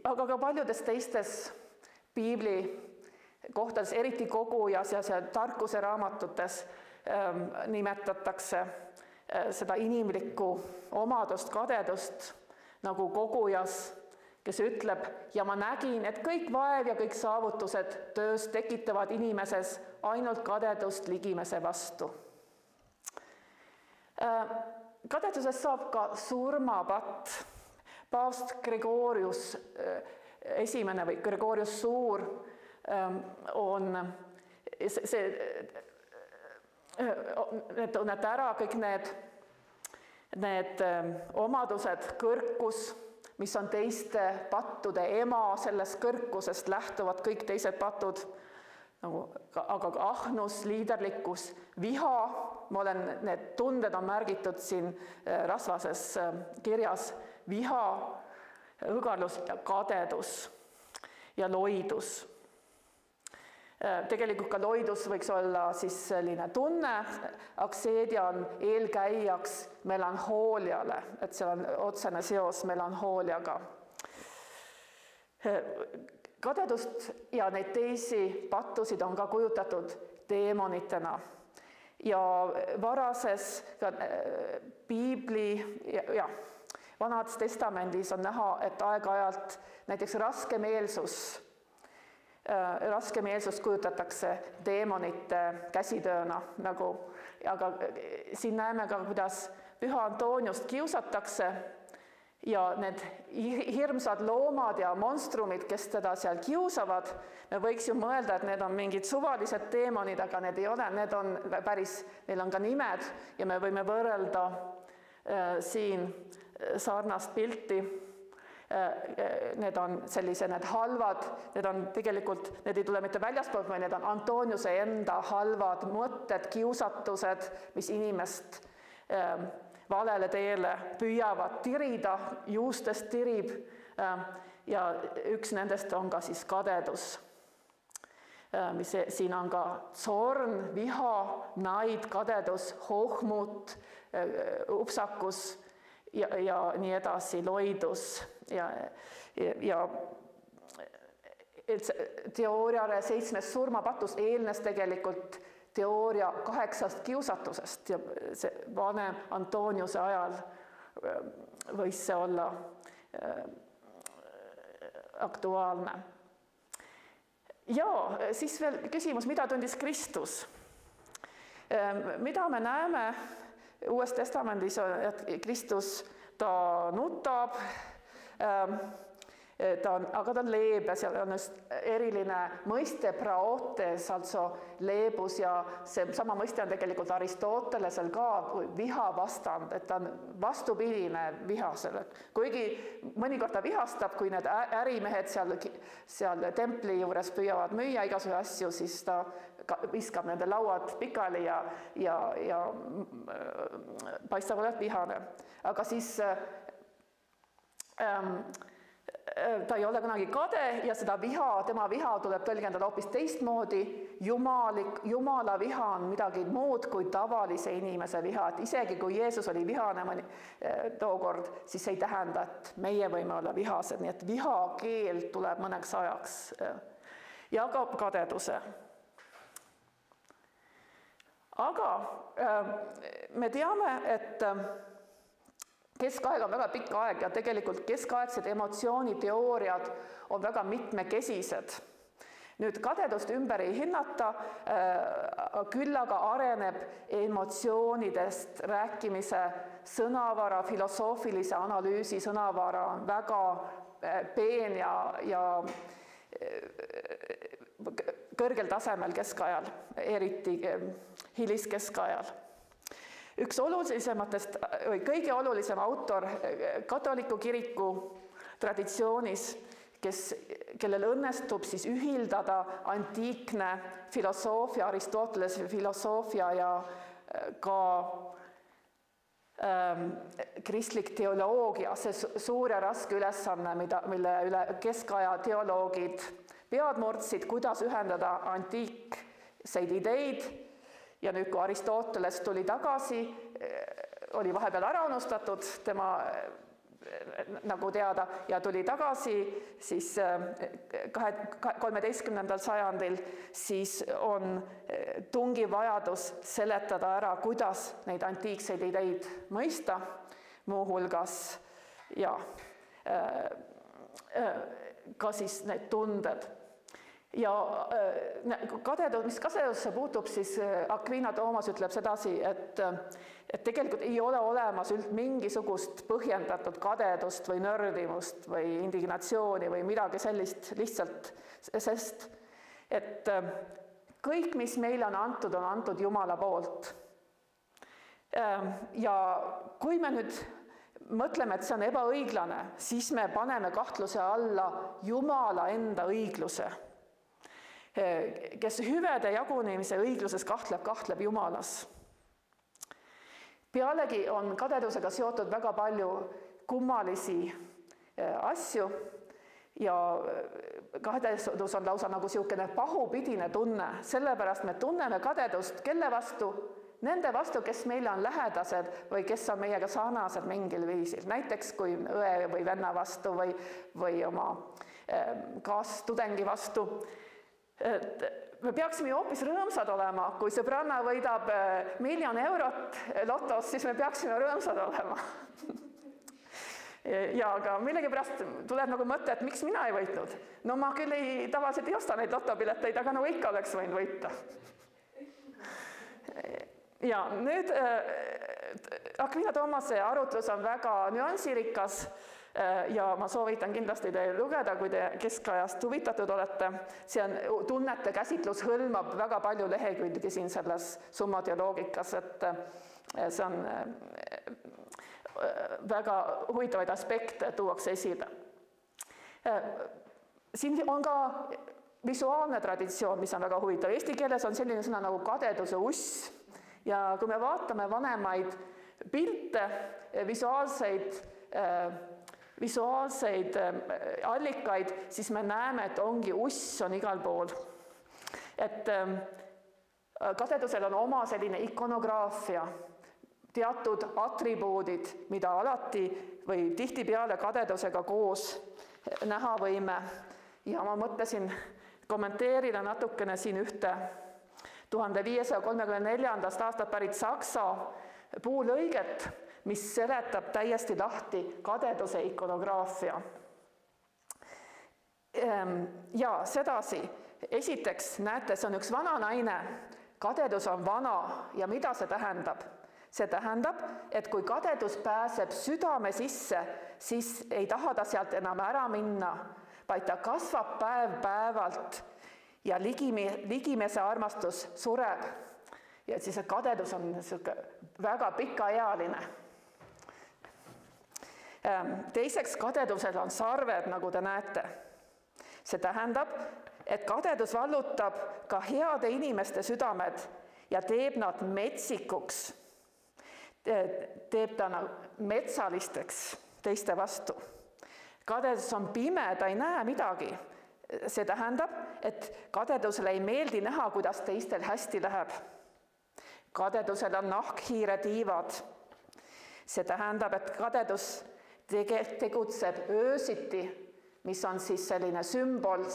Aga ka paljudes teistes piibli kohtades, eriti Kogujas ja tarkuse raamatutes nimetatakse seda inimlikku omadust, kadedust, nagu Kogujas, kes ütleb, ja ma nägin, et kõik vaev ja kõik saavutused töös tekitavad inimeses ainult kadedust ligimese vastu. Kadedusest saab ka surmapatt. Paavst Gregorius esimene või Gregorius Suur on tunnete ära kõik need omadused, kõrkus, mis on teiste pattude ema, sellest kõrkusest lähtuvad kõik teised patud, aga ka ahnus, liiderlikkus, viha, need tunded on märgitud siin rasvases kirjas, viha, õgarlus ja kadedus ja loidus. Tegelikult ka loidus võiks olla siis selline tunne, akseedia on eelkäijaks melanhooliale, et seal on otsene seos melanhooliaga. Kadedust ja neid teisi pattusid on ka kujutatud teemonitena. Ja varases piibli ja Vanas testamendis on näha, et aeg-ajalt näiteks raskemeelsust kujutatakse teemonite käsitööna, aga siin näeme ka, kuidas Püha Antoniust kiusatakse ja need hirmsad loomad ja monstrumid, kes teda seal kiusavad, me võiks ju mõelda, et need on mingid suvalised teemonid, aga need ei ole, need on päris, neil on ka nimed ja me võime võrrelda siin sarnast pilti. Need on sellise, need halvad, need on tegelikult, need ei tule mitte väljaspoolt, vaid need on Antoniuse enda halvad mõtted, kiusatused, mis inimest valele teele püüavad tirida, juustest tirib ja üks nendest on ka siis kadedus, mis siin on ka sorn, viha, naid, kadedus, hohmut, upsakus ja nii edasi, loidus ja teooriale 7 surmapatust eelnes tegelikult teooria 8 kiusatusest ja see vanem Antoniuse ajal võis see olla aktuaalne. Ja siis veel küsimus, mida tundis Kristus? Mida me näeme Uues testamendis, et Kristus ta nutab, aga ta on leebe, seal on just eriline mõiste praotes, also leebus ja see sama mõiste on tegelikult Aristotelesel ka kui viha vastand, et ta on vastupidine vihasele. Kuigi mõnikord ta vihastab, kui need ärimehed seal templi juures püüavad müüa igasugu asju, siis ta viskab nende lauad pikali ja paistab olevat vihane. Aga siis ta ei ole kunagi kade ja seda viha, tema viha tuleb tõlgendada hoopis teistmoodi. Jumala viha on midagi muud kui tavalise inimese viha. Et isegi kui Jeesus oli vihane tookord, siis ei tähenda, et meie võime olla vihased. Nii et vihakeel tuleb mõneks ajaks ja ka kadeduse. Aga me teame, et keskaeg on väga pikk aeg ja tegelikult keskaegsed emotsiooniteooriad on väga mitmekesised. Nüüd kadedust ümber ei hinnata, küll aga areneb emotsioonidest rääkimise sõnavara, filosoofilise analüüsi sõnavara on väga peen ja kõrgel tasemel keskajal, eriti hiliskeskajal. Üks olulisematest või kõige olulisem autor katoliku kiriku traditsioonis, kellel õnnestub siis ühildada antiikne filosoofia, Aristotelese filosoofia ja ka kristlik teoloogia, see suur ja raske ülesanne, mille üle keskaja teoloogid pead murdsid, kuidas ühendada antiikseid ideid. Ja nüüd, kui Aristoteles tuli tagasi, oli vahepeal ära unustatud tema nagu teada ja tuli tagasi siis 13. sajandil, siis on tungiv vajadus seletada ära, kuidas neid antiikseid ideid mõista, muuhulgas ja ka siis need tunded. Ja mis kadedusse puutub, siis Aquina Toomas ütleb sedasi, et tegelikult ei ole olemas mingisugust põhjendatud kadedust või nördimust või indignatsiooni või midagi sellist lihtsalt, sest et kõik, mis meile on antud Jumala poolt. Ja kui me nüüd mõtleme, et see on ebaõiglane, siis me paneme kahtluse alla Jumala enda õigluse. Kes hüvede jagunemise õigluses kahtleb Jumalas. Pealegi on kadedusega seotud väga palju kummalisi asju ja kadedus on lausa nagu niisugune pahupidine tunne, sellepärast me tunneme kadedust kelle vastu? Nende vastu, kes meile on lähedased või kes on meiega sarnased mingil viisil. Näiteks kui õe või venna vastu või oma kaastudengi vastu. Me peaksime ju hoopis rõõmsad olema, kui sõbranna võidab 1 000 000 eurot lotos, siis me peaksime rõõmsad olema. Ja aga millegipärast tuleb nagu mõte, et miks mina ei võitnud. No ma küll tavaliselt ei osta neid lotopileteid, aga no ikka oleks võinud võita. Ja nüüd Aquina Toomase arutlus on väga nüansirikas ja ma soovitan kindlasti teile lugeda, kui te keskajast huvitatud olete. See on tunnete käsitlus hõlmab väga palju lehekülgi siin selles summa teoloogikas, et see on väga huvitavaid aspekte tuuakse esile. Siin on ka visuaalne traditsioon, mis on väga huvitav. Eesti keeles on selline sõna nagu kadeduse uss ja kui me vaatame vanemaid pilte, visuaalseid allikaid, siis me näeme, et ongi uss on igal pool. Et kadedusel on oma selline ikonograafia, teatud atribuudid, mida alati või tihtipeale kadedusega koos näha võime. Ja ma mõtlesin kommenteerida natukene siin ühte 1534. aastat pärit Saksa puulõiget, mis seletab täiesti lahti kadeduse ikonograafia. Ja sedasi, esiteks näete, see on üks vana naine, kadedus on vana ja mida see tähendab? See tähendab, et kui kadedus pääseb südame sisse, siis ei taha ta sealt enam ära minna, vaid ta kasvab päev-päevalt ja ligimese armastus sureb. Ja siis kadedus on väga pikaealine. Teiseks, kadedusel on sarved, nagu te näete. See tähendab, et kadedus vallutab ka heade inimeste südamed ja teeb nad metsikuks, teeb ta metsalisteks teiste vastu. Kadedus on pime, ta ei näe midagi. See tähendab, et kadedusele ei meeldi näha, kuidas teistel hästi läheb. Kadedusel on nahkhiire tiivad. See tähendab, et kadedus tegutseb öösiti, mis on siis selline sümbol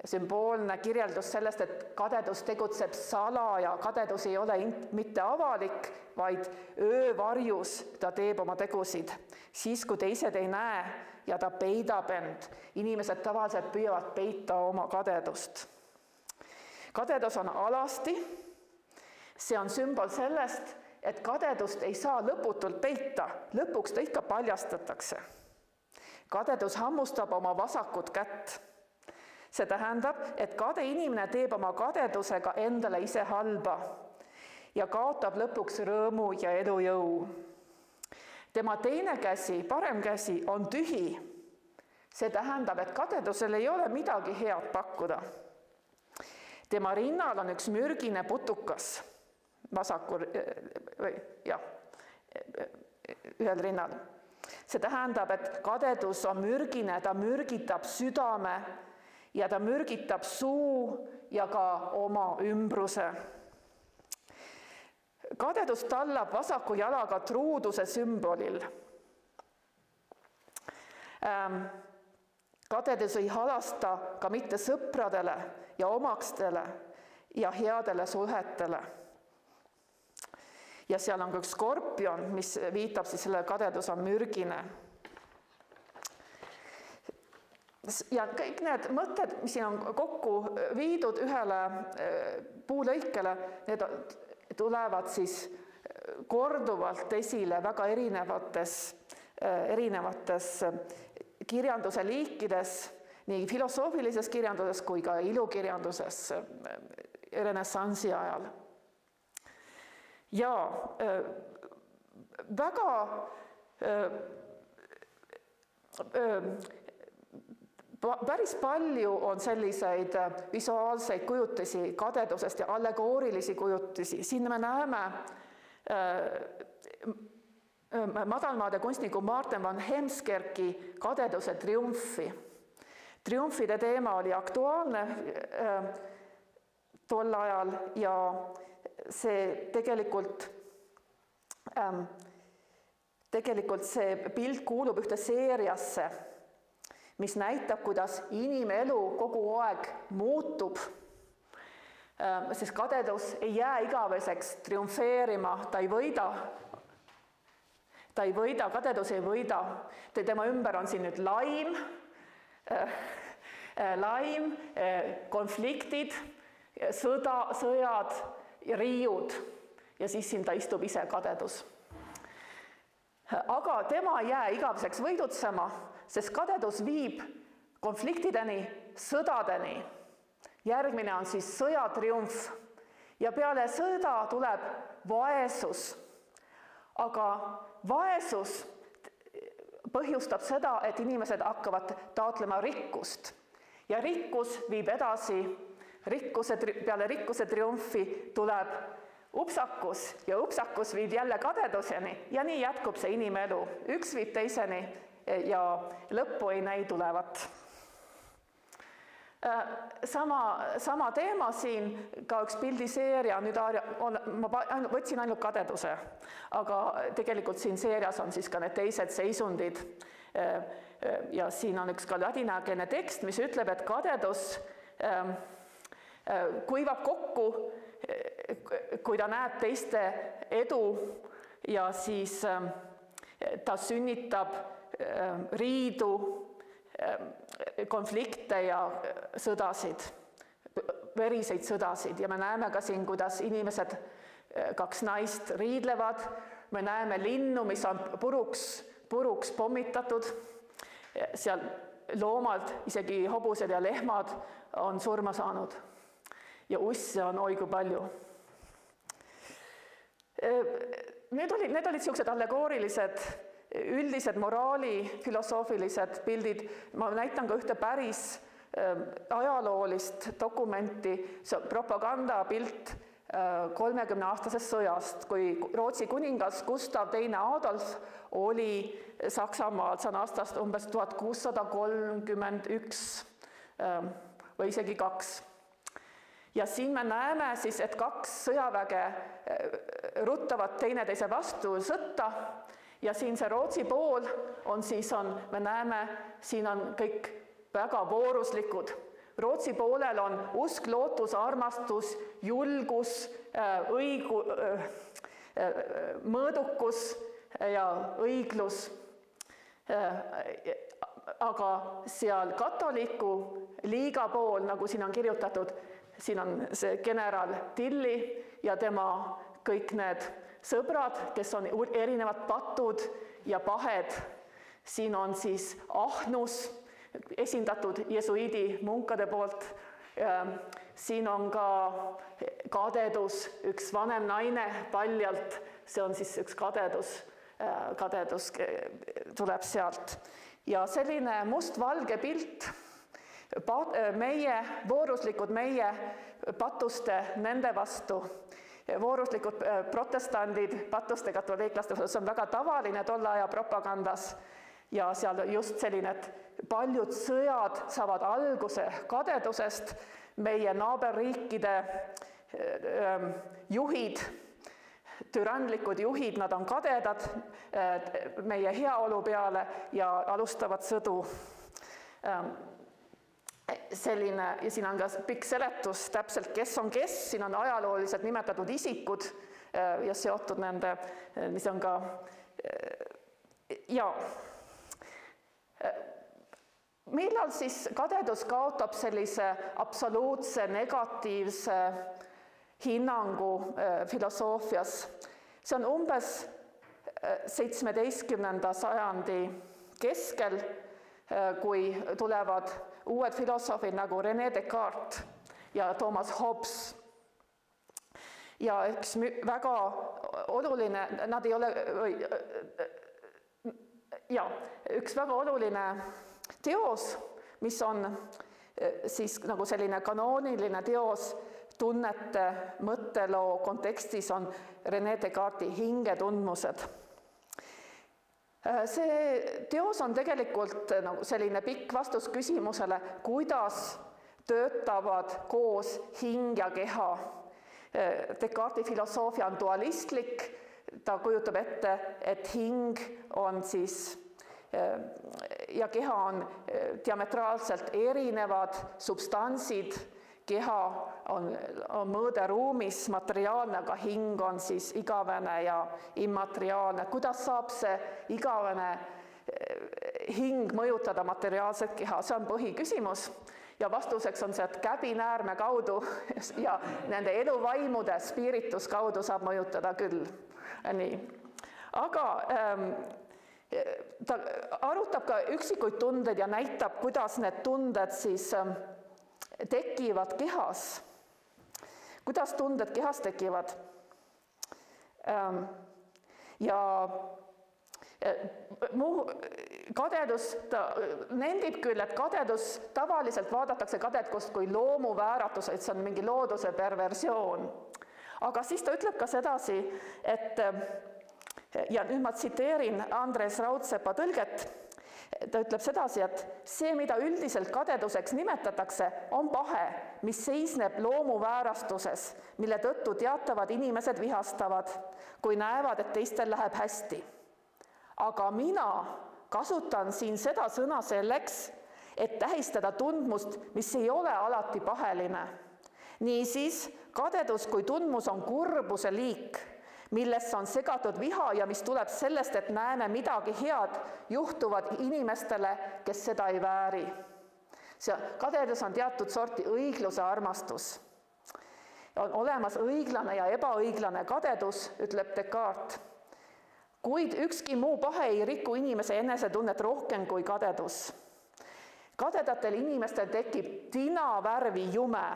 sümboolne kirjeldus sellest, et kadedus tegutseb salaja, kadedus ei ole mitte avalik, vaid öövarjus ta teeb oma tegusid. Siis, kui teised ei näe ja ta peidab end, inimesed tavaliselt püüavad peita oma kadedust. Kadedus on alasti, see on sümbol sellest, et kadedust ei saa lõputult peita, lõpuks ta ikka paljastatakse. Kadedus hammustab oma vasakut kätt. See tähendab, et kade inimene teeb oma kadedusega endale ise halba ja kaotab lõpuks rõõmu ja elujõu. Tema teine käsi, parem käsi, on tühi. See tähendab, et kadedusel ei ole midagi head pakkuda. Tema rinnal on üks mürgine putukas, vasakul, ühel rinnal. See tähendab, et kadedus on mürgine, ta mürgitab südame ja ta mürgitab suu ja ka oma ümbruse. Kadedus tallab vasaku jalaga truuduse sümbolil. Kadedus ei halasta ka mitte sõpradele ja omakstele ja headele suhetele. Ja seal on ka üks skorpion, mis viitab siis selle kadedus on mürgine. Ja kõik need mõtted, mis siin on kokku viidud ühele puulõikele, need tulevad siis korduvalt esile väga erinevates kirjanduse liikides, nii filosoofilises kirjanduses kui ka ilukirjanduses renessansi ajal. Ja väga päris palju on selliseid visuaalseid kujutisi kadedusest ja allegoorilisi kujutisi. Siin me näeme madalmaade kunstniku Martin van Heemskerki kadeduse triumfi. Triumfide teema oli aktuaalne tol ajal ja see tegelikult see pilt kuulub ühte seeriasse, mis näitab, kuidas inimelu kogu aeg muutub, sest kadedus ei jää igaveseks triumfeerima, ta ei võida, kadedus ei võida. Tema ümber on siin nüüd laim, konfliktid, sõjad ja riiud ja siis siin ta istub ise kadedus. Aga tema ei jää igaveseks võidutsema, sest kadedus viib konfliktideni, sõdadeni. Järgmine on siis sõjatriumf ja peale sõda tuleb vaesus. Aga vaesus põhjustab seda, et inimesed hakkavad taotlema rikkust ja rikkus viib edasi, peale rikkuse triumfi tuleb upsakus ja upsakus viib jälle kadeduseni ja nii jätkub see inimelu. Üks viib teiseni ja lõppu ei näi tulevat. Sama teema siin, ka üks pildiseeria, nüüd ma võtsin ainult kadeduse, aga tegelikult siin seerias on siis ka need teised seisundid. Ja siin on üks ka ladinakeelne tekst, mis ütleb, et kadedus kuivab kokku, kui ta näeb teiste edu ja siis ta sünnitab riidu, konflikte ja sõdasid, veriseid sõdasid ja me näeme ka siin, kuidas inimesed, kaks naist riidlevad, me näeme linnu, mis on puruks pommitatud, seal loomad, isegi hobused ja lehmad on surma saanud ja usse on oi kui palju. Need olid sellised allegoorilised, üldised moraali, filosoofilised pildid. Ma näitan ka ühte päris ajaloolist dokumenti, see propagandapilt 30-aastasest sõjast, kui Rootsi kuningas Gustav II Adolf oli Saksamaal, see on aastast umbes 1631 või isegi 2. Ja siin me näeme siis, et kaks sõjaväge ruttavad teineteise vastu sõtta ja siin see Rootsi pool on siis, me näeme, siin on kõik väga vooruslikud, Rootsi poolel on usk, lootus, armastus, julgus, mõõdukus ja õiglus. Aga seal katoliku liiga pool, nagu siin on kirjutatud, siin on see general Tilli ja tema kõik need sõbrad, kes on erinevad patud ja pahed. Siin on siis ahnus esindatud jesuiidi munkade poolt. Siin on ka kadedus, üks vanem naine paljalt, see on siis üks kadedus tuleb sealt. Ja selline mustvalge pilt, vooruslikud meie patuste nende vastu, vooruslikud protestandid patuste katoliiklaste vastu, see on väga tavaline tolle aja propagandas ja seal just selline, et paljud sõjad saavad alguse kadedusest, meie naaberriikide juhid, türanlikud juhid, nad on kadedad meie heaolu peale ja alustavad sõdu. Selline, ja siin on ka pikk seletus täpselt, kes on kes, siin on ajalooliselt nimetatud isikud ja seotud nende, mis on ka, ja millal siis kadedus kaotab sellise absoluutse negatiivse hinnangu filosoofias? See on umbes 17. sajandi keskel, kui tulevad uued filosoofid nagu René Descartes ja Thomas Hobbes. Ja üks väga oluline, nad ei ole, ja üks väga oluline teos, mis on siis nagu selline kanooniline teos tunnete mõtteloo kontekstis, on René Descartesi hingetundmused. See teos on tegelikult nagu selline pikk vastus küsimusele, kuidas töötavad koos hing ja keha. Descartesi filosoofia on dualistlik, ta kujutab ette, et hing on siis ja keha on diametraalselt erinevad substantsid, keha on mõõderuumis materiaalne, aga hing on siis igavene ja immateriaalne. Kuidas saab see igavene hing mõjutada materiaalset keha? See on põhiküsimus ja vastuseks on see, et käbinäärme kaudu ja nende eluvaimude spiritus kaudu saab mõjutada küll. Nii. Aga ta arutab ka üksikuid tundeid ja näitab, kuidas need tunded siis tekivad kehas. Kuidas tunded kehas tekivad? Ja kadedus, ta nendib küll, et kadedus, tavaliselt vaadatakse kadedust kui loomuvääratus, et see on mingi looduse perversioon. Aga siis ta ütleb ka sedasi, et, ja nüüd ma tsiteerin Andres Raudsepa tõlget, ta ütleb sedasi, et see, mida üldiselt kadeduseks nimetatakse, on pahe, mis seisneb loomuväärastuses, mille tõttu teatavad inimesed vihastavad, kui näevad, et teistel läheb hästi. Aga mina kasutan siin seda sõna selleks, et tähistada tundmust, mis ei ole alati paheline. Niisiis, kadedus kui tundmus on kurbuse liik, millesse on segatud viha ja mis tuleb sellest, et näeme midagi head juhtuvad inimestele, kes seda ei vääri. Kadedus on teatud sorti õigluse armastus. On olemas õiglane ja ebaõiglane kadedus, ütleb Descartes. Kuid ükski muu pahe ei riku inimese enesetunnet rohkem kui kadedus. Kadedatel inimestel tekib tinavärvi jume.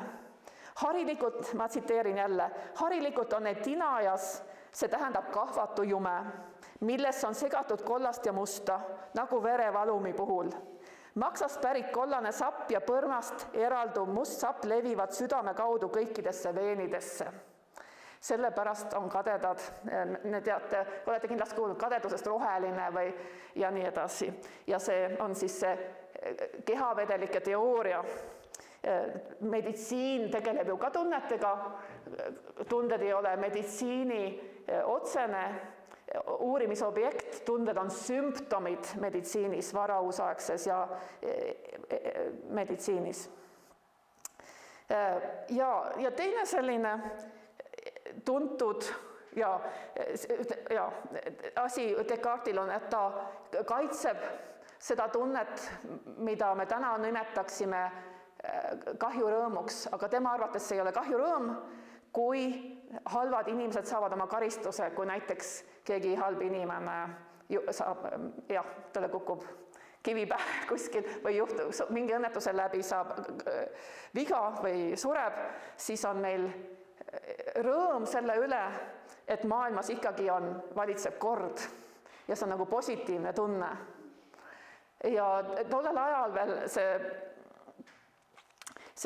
Harilikult, ma tsiteerin jälle, harilikult on need tinajas, see tähendab kahvatu jume, milles on segatud kollast ja musta, nagu verevalumi puhul. Maksast pärit kollane sapp ja põrmast eralduv must sapp levivad südame kaudu kõikidesse veenidesse. Sellepärast on kadedad, ne teate, olete kindlasti kuulnud kadedusest roheline või ja nii edasi. Ja see on siis see kehavedelike teooria. Meditsiin tegeleb ju ka tunnetega, tunded ei ole meditsiini otsene uurimisobjekt, tunded on sümptomid meditsiinis, varauusaegses ja meditsiinis. Ja teine selline tuntud asi Descartesil on, et ta kaitseb seda tunnet, mida me täna nimetaksime kahjurõõmuks, aga tema arvates see ei ole kahjurõõm, kui halvad inimesed saavad oma karistuse, kui näiteks keegi halb inimene saab, talle kukub kivi pähe kuskil või mingi õnnetuse läbi saab viga või sureb, siis on meil rõõm selle üle, et maailmas ikkagi valitseb kord ja see on nagu positiivne tunne. Ja tollel ajal veel see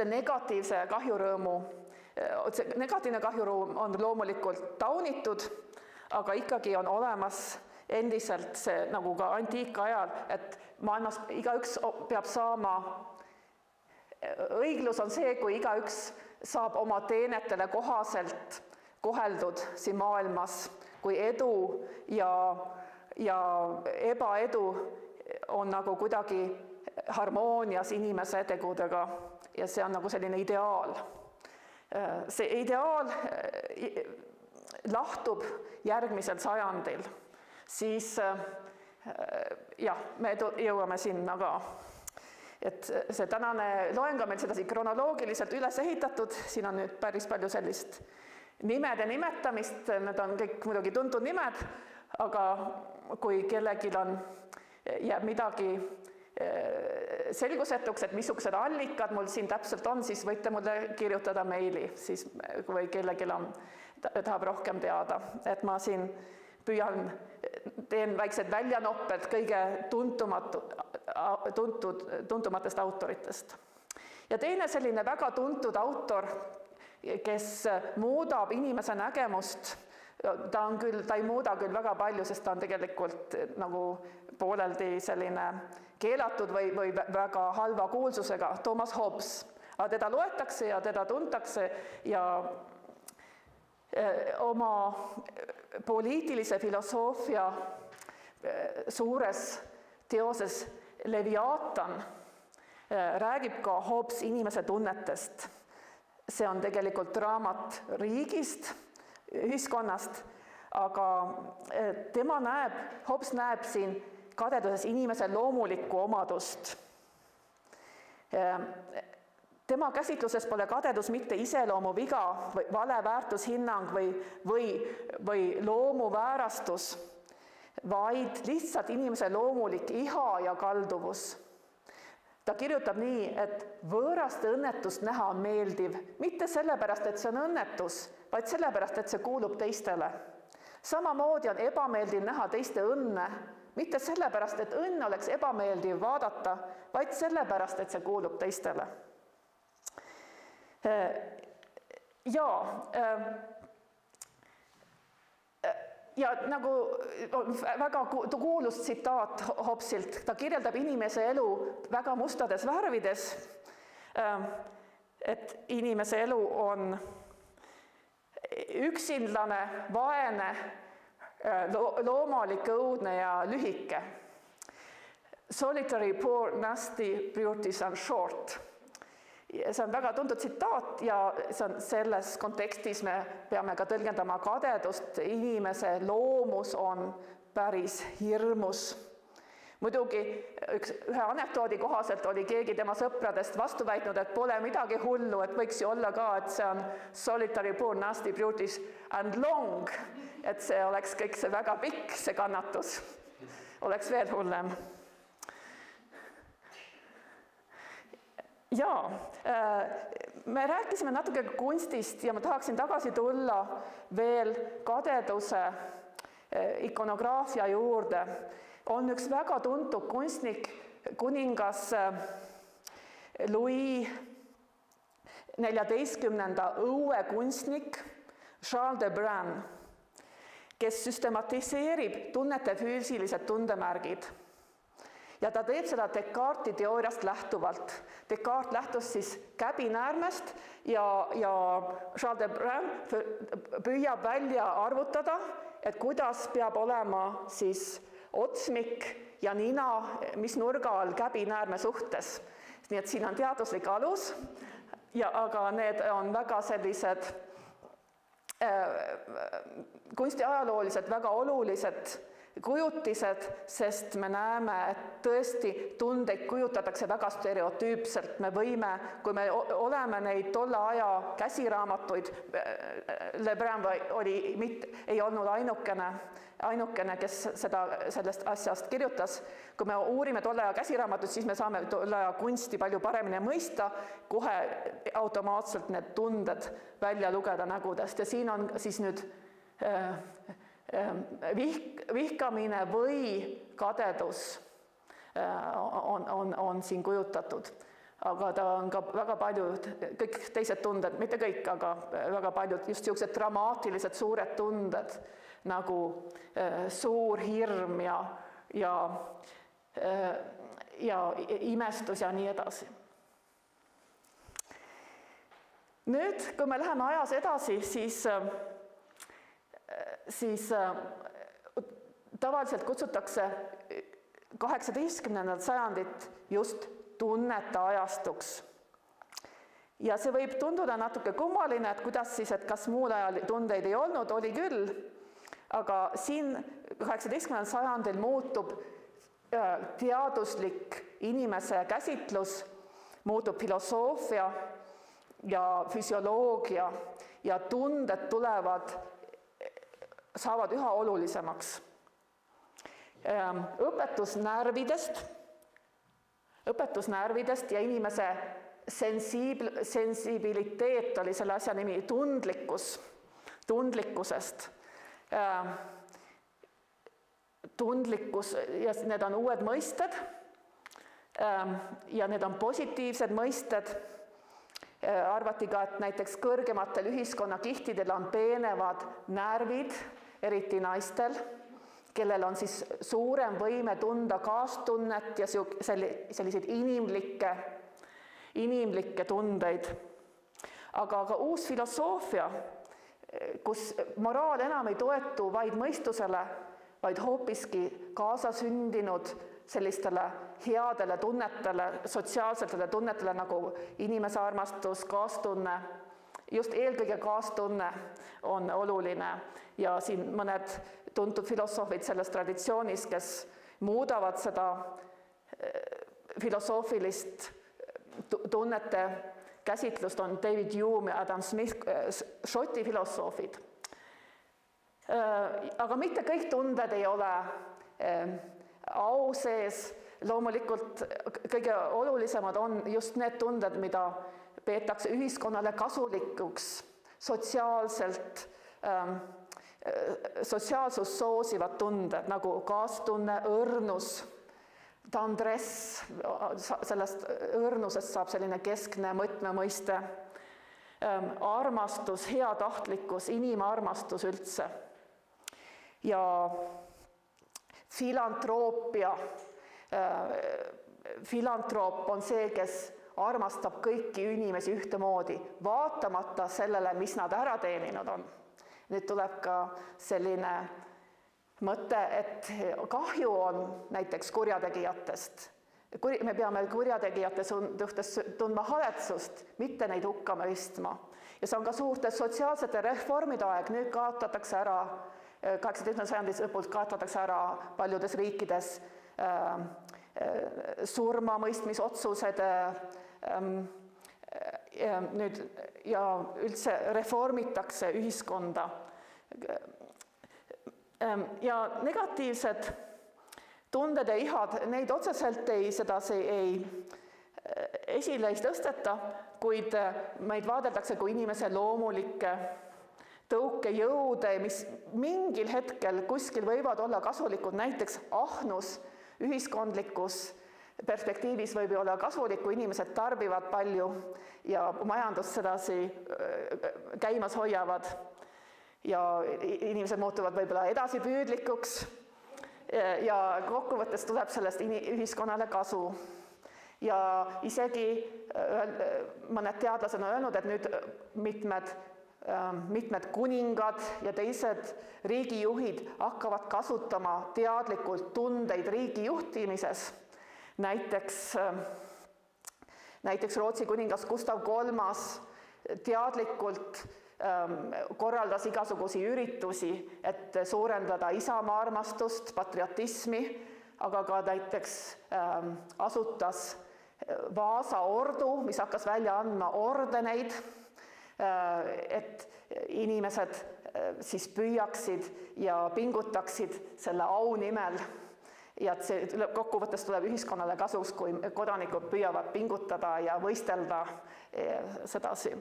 negatiivne kahjurõõm on loomulikult taunitud, aga ikkagi on olemas endiselt see nagu ka antiikajal, et maailmas igaüks peab saama, õiglus on see, kui igaüks saab oma teenetele kohaselt koheldud siin maailmas, kui edu ja ebaedu on nagu kuidagi harmoonias inimese tegudega ja see on nagu selline ideaal. See ideaal lahtub järgmisel sajandil, siis me jõuame sinna ka. Et see tänane loeng on meil sedasi kronoloogiliselt üles ehitatud, siin on nüüd päris palju sellist nimede nimetamist, need on kõik muidugi tuntud nimed, aga kui kellelgi jääb midagi selgusetuks, et missugused allikad mul siin täpselt on, siis võite mulle kirjutada meili, siis kui kellelgi tahab rohkem teada, et ma siin teen väiksed väljanopped kõige tuntumatest autoritest. Ja teine selline väga tuntud autor, kes muudab inimese nägemust, ta ei muuda küll väga palju, sest ta on tegelikult nagu pooleldi selline keelatud või väga halva kuulsusega, Thomas Hobbes. Aga teda loetakse ja teda tuntakse ja oma poliitilise filosoofia suures teoses Leviaatan räägib ka Hobbes inimese tunnetest. See on tegelikult raamat riigist, ühiskonnast, aga Hobbes näeb siin kadeduses inimese loomulikku omadust. Tema käsitluses pole kadedus mitte iseloomuviga või vale väärtushinnang või loomuväärastus, vaid lihtsalt inimese loomulik iha ja kalduvus. Ta kirjutab nii, et võõraste õnnetust näha on meeldiv, mitte sellepärast, et see on õnnetus, vaid sellepärast, et see kuulub teistele. Samamoodi on ebameeldiv näha teiste õnne, mitte sellepärast, et õnne oleks ebameeldiv vaadata, vaid sellepärast, et see kuulub teistele. Ja nagu väga kuulus tsitaat Hobbesilt, ta kirjeldab inimese elu väga mustades värvides, et inimese elu on üksinlane, vaene, loomalik, õudne ja lühike. Solitary, poor, nasty, beauties and short. See on väga tuntud tsitaat ja selles kontekstis me peame ka tõlgendama kadedust. Inimese loomus on päris hirmus. Muidugi ühe anekdoodi kohaselt oli keegi tema sõpradest vastu väitnud, et pole midagi hullu, et võiks ju olla ka, et see on solitary, poor, nasty, beauties and long, et see oleks kõik see väga pikk, see kannatus. Oleks veel hullem. Ja, me rääkisime natuke kunstist ja ma tahaksin tagasi tulla veel kadeduse ikonograafia juurde. On üks väga tuntud kunstnik, kuningas Louis XIV õuekunstnik Charles de Brun, kes süstematiseerib tunnete füüsilised tundemärgid. Ja ta teeb seda Descartesi teooriast lähtuvalt. Descartes lähtus siis käbinäärmest ja Charles de Brun püüab välja arvutada, et kuidas peab olema siis otsmik ja nina, mis nurga all käbinäärme suhtes. Nii et siin on teaduslik alus aga need on väga sellised kunstiajalooliselt väga olulised kujutised, sest me näeme, et tõesti tundeid kujutatakse väga stereotüüpselt. Me võime, kui me oleme neid tolle aja käsiraamatuid, Le Brun ei olnud ainukene, kes sellest asjast kirjutas. Kui me uurime tolle aja käsiraamatuid, siis me saame tolle aja kunsti palju paremini mõista, kohe automaatselt need tunded välja lugeda nägudest. Ja siin on siis nüüd vihkamine või kadedus on siin kujutatud. Aga ta on ka väga paljud, kõik teised tunded, mitte kõik, aga väga paljud just sellised dramaatilised suured tunded nagu suur hirm ja imestus ja nii edasi. Nüüd, kui me läheme ajas edasi, siis tavaliselt kutsutakse 18. sajandit just tunnete ajastuks. Ja see võib tunduda natuke kummaline, et kuidas siis, et kas muul ajal tundeid ei olnud, oli küll, aga siin 18. sajandil muutub teaduslik inimese käsitlus, muutub filosoofia ja füsioloogia ja tunded saavad üha olulisemaks. Õpetusnärvidest ja inimese sensibiliteet oli selle asja nimi, tundlikkusest. Tundlikkus ja need on uued mõisted ja need on positiivsed mõisted. Arvati ka, et näiteks kõrgematel ühiskonnakihtidel on peenevad närvid, eriti naistel, kellel on siis suurem võime tunda kaastunnet ja selliseid inimlikke tundeid. Aga uus filosoofia, kus moraal enam ei toetu vaid mõistusele, vaid hoopiski kaasasündinud sellistele headele tunnetele, sotsiaalsetele tunnetele nagu inimese armastus, kaastunne, just eelkõige kaastunne on oluline ja siin mõned tuntud filosoofid selles traditsioonis, kes muudavad seda filosoofilist tunnete käsitlust, on David Hume ja Adam Smith, Šoti filosoofid. Aga mitte kõik tunded ei ole au sees. Loomulikult kõige olulisemad on just need tunded, mida peetakse ühiskonnale kasulikuks, sotsiaalsust soosivad tunded, nagu kaastunne, õrnus, tendress, sellest õrnusest saab selline keskne mõtmemõiste, armastus, heatahtlikkus, inimarmastus üldse ja filantroopia. Filantroop on see, kes armastab kõiki inimesi ühtemoodi, vaatamata sellele, mis nad ära teeninud on. Nüüd tuleb ka selline mõte, et kahju on näiteks kurjategijatest. Me peame kurjategijate suhtes tundma haletsust, mitte neid hukka mõistma. Ja see on ka suurte sotsiaalsete reformide aeg. Nüüd kaotatakse ära, 18. sajandis lõpult kaotatakse ära paljudes riikides surmamõistmisotsused nüüd ja üldse reformitakse ühiskonda. Ja negatiivsed tunded ja ihad, neid otseselt esile ei tõsteta, kuid meid vaadeldakse kui inimese loomulikke tõukejõude, mis mingil hetkel kuskil võivad olla kasulikud, näiteks ahnus ühiskondlikus perspektiivis võib olla kasulik, kui inimesed tarbivad palju ja majandust sedasi käimas hoiavad ja inimesed muutuvad võib-olla edasipüüdlikuks ja kokkuvõttes tuleb sellest ühiskonnale kasu. Ja isegi mõned teadlased on öelnud, et nüüd mitmed kuningad ja teised riigijuhid hakkavad kasutama teadlikult tundeid riigi juhtimises. Näiteks Rootsi kuningas Gustav III teadlikult korraldas igasugusi üritusi, et suurendada isamaa armastust, patriotismi, aga ka näiteks asutas Vaasa ordu, mis hakkas välja andma ordeneid, et inimesed siis püüaksid ja pingutaksid selle au nimel ja et see kokkuvõttes tuleb ühiskonnale kasuks, kui kodanikud püüavad pingutada ja võistelda sedasi.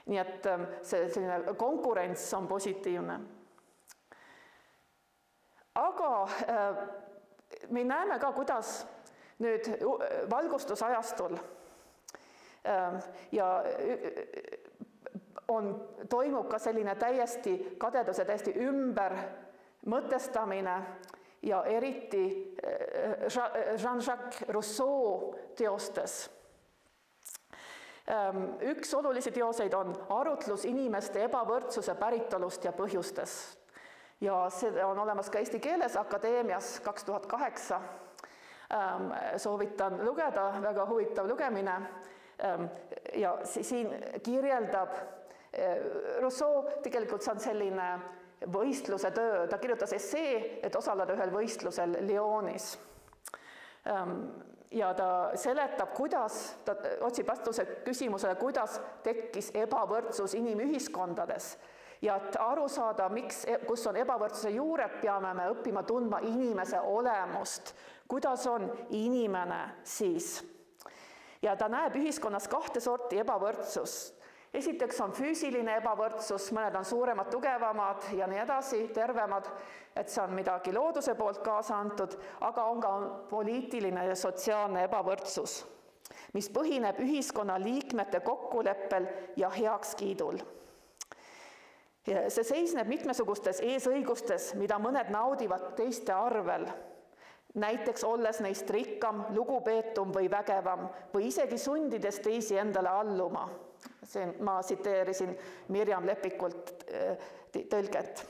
Nii et selline konkurents on positiivne. Aga me näeme ka, kuidas nüüd valgustusajastul ja toimub ka selline täiesti kadeduse täiesti ümber mõtestamine ja eriti Jean-Jacques Rousseau teostes. Üks olulisi teoseid on arutlus inimeste ebavõrdsuse päritolust ja põhjustest. Ja see on olemas ka eesti keeles Akadeemias 2008. Soovitan lugeda, väga huvitav lugemine. Ja siin kirjeldab Rousseau, tegelikult see on selline võistluse töö, ta kirjutas essee, et osaleda ühel võistlusel Lyonis. Ja ta seletab, kuidas, ta otsib vastuse küsimusele, kuidas tekkis ebavõrdsus inimühiskondades ja et aru saada, kus on ebavõrdsuse juured, peame me õppima tundma inimese olemust, kuidas on inimene siis. Ja ta näeb ühiskonnas kahte sorti ebavõrdsust. Esiteks on füüsiline ebavõrdsus, mõned on suuremad, tugevamad ja nii edasi, tervemad, et see on midagi looduse poolt kaasa antud, aga on ka poliitiline ja sotsiaalne ebavõrdsus, mis põhineb ühiskonna liikmete kokkuleppel ja heakskiidul. See seisneb mitmesugustes eesõigustes, mida mõned naudivad teiste arvel, näiteks olles neist rikkam, lugupeetum või vägevam või isegi sundides teisi endale alluma. Ma tsiteerisin Mirjam Lepikult tõlget.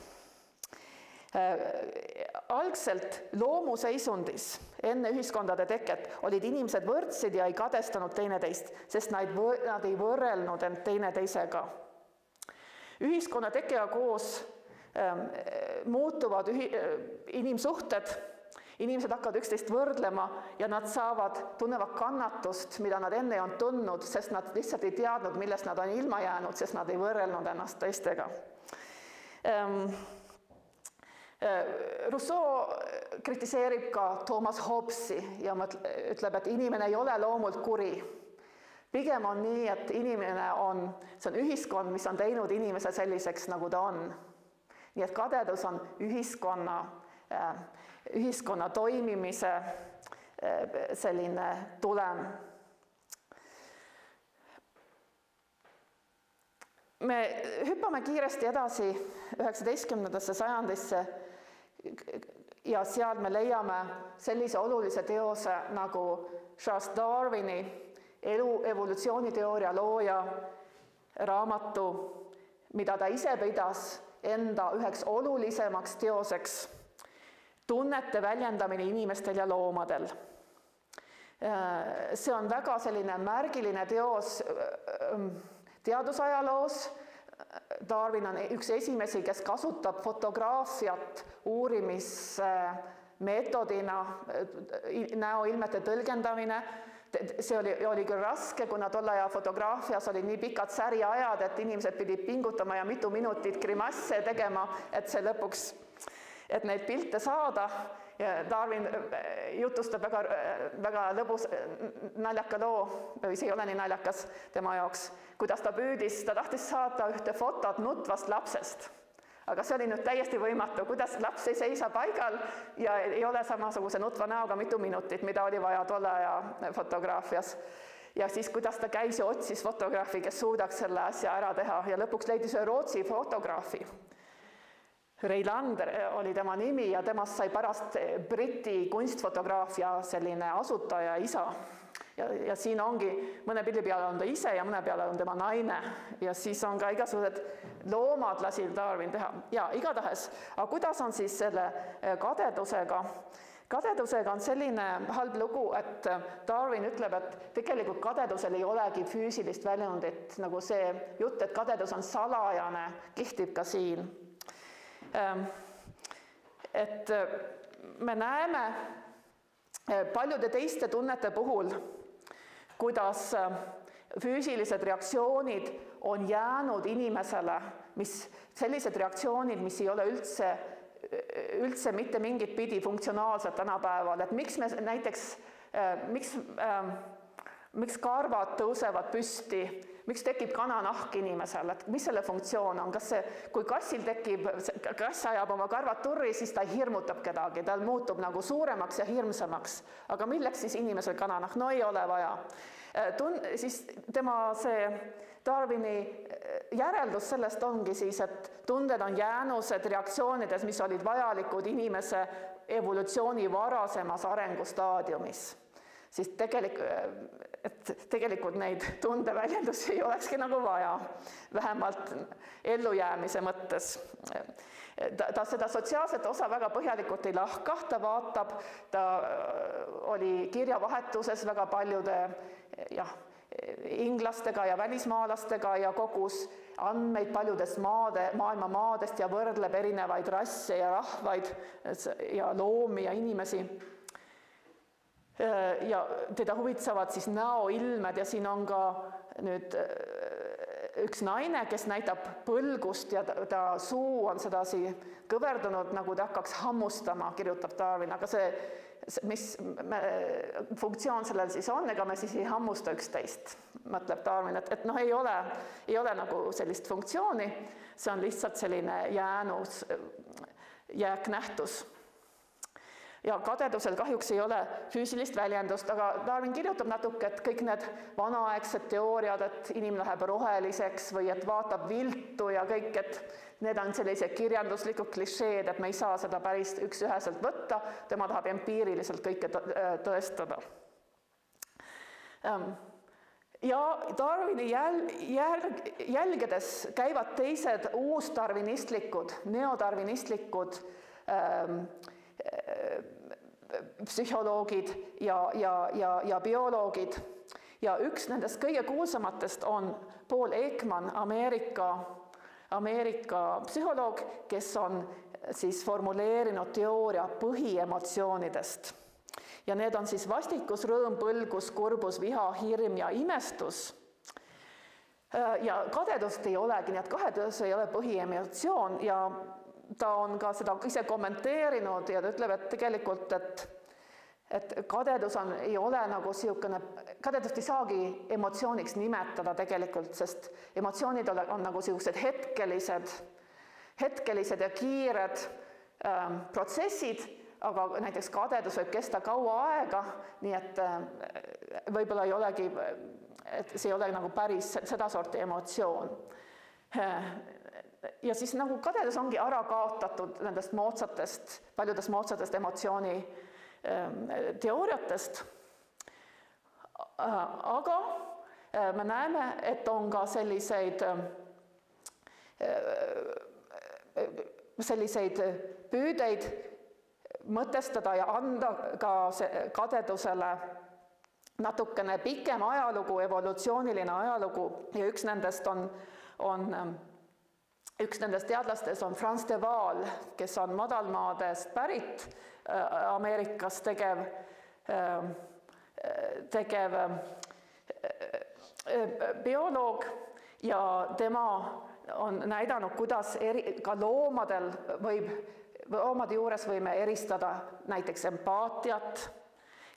Algselt loomuseisundis enne ühiskondade teket olid inimesed võrdsed ja ei kadestanud teineteist, sest nad ei võrrelnud end teineteisega. Ühiskonna tekkega koos muutuvad inimsuhted, inimesed hakkavad üksteist võrdlema ja nad tunnevad kannatust, mida nad enne on tundnud, sest nad lihtsalt ei teadnud, millest nad on ilma jäänud, sest nad ei võrrelnud ennast teistega. Rousseau kritiseerib ka Thomas Hobbesi ja ütleb, et inimene ei ole loomult kuri. Pigem on nii, et inimene see on ühiskond, mis on teinud inimese selliseks, nagu ta on. Nii et kadedus on ühiskonna toimimise selline tulem. Me hüppame kiiresti edasi 19. sajandisse ja seal me leiame sellise olulise teose nagu Charles Darwini evolutsiooniteooria looja raamatu, mida ta ise pidas enda üheks olulisemaks teoseks, tunnete väljendamine inimestel ja loomadel. See on väga selline märgiline teos teadusajaloos. Darwin on üks esimesi, kes kasutab fotograafiat uurimismeetodina, näoilmete tõlgendamine. See oli küll raske, kuna tolle aja fotograafias olid nii pikad säriajad, et inimesed pidid pingutama ja mitu minutit grimasse tegema, et see lõpuks, et neid pilte saada. Ja Darwin jutustab väga lõbus naljaka loo, või see ei ole nii naljakas tema jaoks, kuidas ta tahtis saada ühte fotot nutvast lapsest. Aga see oli nüüd täiesti võimatu, kuidas laps ei seisa paigal ja ei ole samasuguse nutva näoga mitu minutit, mida oli vaja tolle aja fotograafias. Ja siis kuidas ta käis ja otsis fotograafi, kes suudaks selle asja ära teha ja lõpuks leidis ühe Rootsi fotograafi. Reilander oli tema nimi ja temast sai pärast Briti kunstfotograafia selline asutaja isa. Ja siin ongi, mõne pildi peale on ta ise ja mõne peale on tema naine. Ja siis on ka igasugused loomad lasi Darwin teha. Ja igatahes, aga kuidas on siis selle kadedusega? Kadedusega on selline halb lugu, et Darwin ütleb, et tegelikult kadedusel ei olegi füüsilist väljundit, nagu see jutt, et kadedus on salajane, kehtib ka siin. Et me näeme paljude teiste tunnete puhul, kuidas füüsilised reaktsioonid on jäänud inimesele, sellised reaktsioonid, mis ei ole üldse mitte mingit pidi funktsionaalsed tänapäeval, et miks me näiteks, miks karvad tõusevad püsti, miks tekib kananahk inimesel, et mis selle funktsioon on, kas see, kui kassil tekib, kass ajab oma karvad turri, siis ta hirmutab kedagi, ta muutub nagu suuremaks ja hirmsamaks, aga milleks siis inimesel kananahk, no ei ole vaja. Siis tema see Darwini järeldus sellest ongi siis, et tunded on jäänused reaktsioonides, mis olid vajalikud inimese evolutsiooni varasemas arengustaadiumis. Siis tegelikult neid tundeväljendusi ei olekski nagu vaja, vähemalt ellujäämise mõttes. Ta seda sotsiaalset osa väga põhjalikult ei lahka, ta vaatab, ta oli kirjavahetuses väga paljude inglastega ja välismaalastega ja kogus andmeid paljudest maailma maadest ja võrdleb erinevaid rasse ja rahvaid ja loomi ja inimesi. Ja teda huvitsevad siis näoilmed ja siin on ka nüüd üks naine, kes näitab põlgust ja ta suu on sedasi kõverdunud, nagu ta hakkaks hammustama, kirjutab Darwin, aga mis funktsioon sellel siis on, ega me siis ei hammusta üksteist, mõtleb Darwin, et noh, ei ole nagu sellist funktsiooni, see on lihtsalt selline jääknähtus. Ja kadedusel kahjuks ei ole füüsilist väljendust, aga Darwin kirjutab natuke, et kõik need vanaaegsed teooriad, et inimene läheb roheliseks või et vaatab viltu ja kõik, et need on sellise kirjanduslikud klišeed, et me ei saa seda päris üksüheselt võtta, tema tahab empiiriliselt kõike tõestada. Ja Darwini jälgedes käivad teised uusdarwinistlikud, neodarwinistlikud psühholoogid ja bioloogid ja üks nendest kõige kuulsamatest on Paul Ekman, Ameerika psühholoog, kes on siis formuleerinud teooria põhiemotsioonidest. Ja need on siis vastikus, rõõm, põlgus, kurbus, viha, hirm ja imestus. Ja kadedust ei olegi, nii et kadedus ei ole põhiemotsioon ja ta on ka seda ise kommenteerinud ja ta ütleb, et tegelikult, et kadedus ei ole nagu siukene, kadedust ei saagi emotsiooniks nimetada tegelikult, sest emotsioonid on nagu siuksed hetkelised ja kiired protsessid, aga näiteks kadedus võib kesta kaua aega, nii et võib-olla ei olegi, et see ei ole nagu päris seda sorti emotsioon. Ja siis nagu kadedus ongi ära kaotatud nendest paljudest moodsatest emotsiooni teooriatest. Aga me näeme, et on ka selliseid püüdeid mõtestada ja anda ka kadedusele natukene pikem ajalugu, evolutsiooniline ajalugu ja üks nendest teadlastest on Frans de Waal, kes on madalmaadest pärit Ameerikas tegev bioloog ja tema on näidanud, kuidas ka loomade juures võime eristada näiteks empaatiat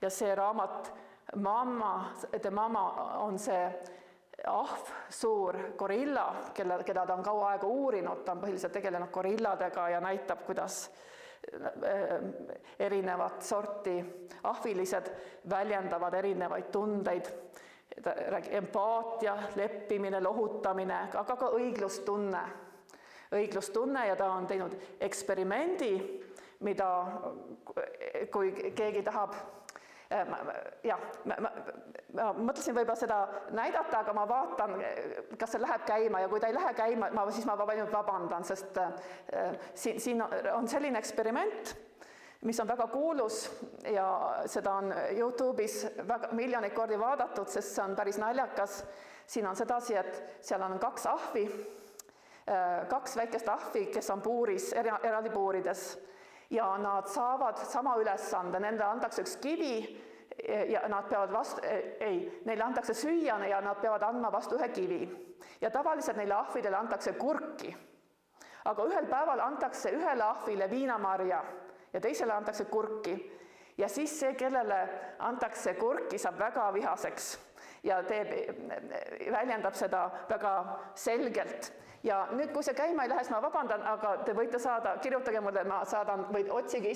ja see raamat The Mama on see ahv, suur gorilla, keda ta on kaua aega uurinud, ta on põhiliselt tegelenud gorilladega ja näitab, kuidas erinevat sorti ahvilised väljendavad erinevaid tundeid, empaatia, leppimine, lohutamine, aga ka õiglustunne ja ta on teinud eksperimendi, mida kui keegi tahab ma mõtlesin võib-olla seda näidata, aga ma vaatan, kas see läheb käima ja kui ta ei lähe käima, siis ma vabandan, sest siin on selline eksperiment, mis on väga kuulus ja seda on YouTube'is miljoneid kordi vaadatud, sest see on päris naljakas. Siin on sedasi, et seal on 2 ahvi, 2 väikest ahvi, kes on puuris, eraldi puurides ja nad saavad sama ülesande, nendele antakse üks kivi ja nad peavad neile antakse süüa ja nad peavad andma vastu ühe kivi. Ja tavaliselt neile ahvidele antakse kurki, aga ühel päeval antakse ühele ahvile viinamarja ja teisele antakse kurki. Ja siis see, kellele antakse kurki, saab väga vihaseks ja väljendab seda väga selgelt. Ja nüüd, kui see käima ei lähe, siis ma vabandan, aga te võite kirjutage mulle, ma saadan, või otsige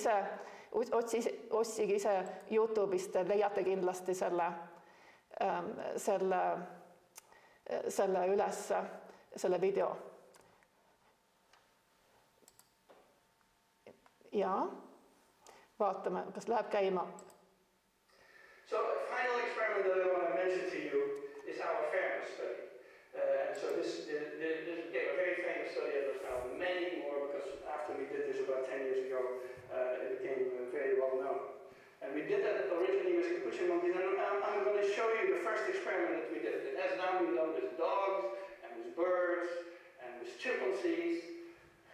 ise YouTube'ist, te leiate kindlasti selle üles, selle video. Ja, vaatame, kas läheb käima. So a final experiment that I want to mention to you is our fairness study. So this became a very famous study, and there's now many more, because after we did this about 10 years ago, it became very well known. And we did that originally with capuchin monkeys, and I'm going to show you the first experiment that we did. It has now been done with dogs, and with birds, and with chimpanzees.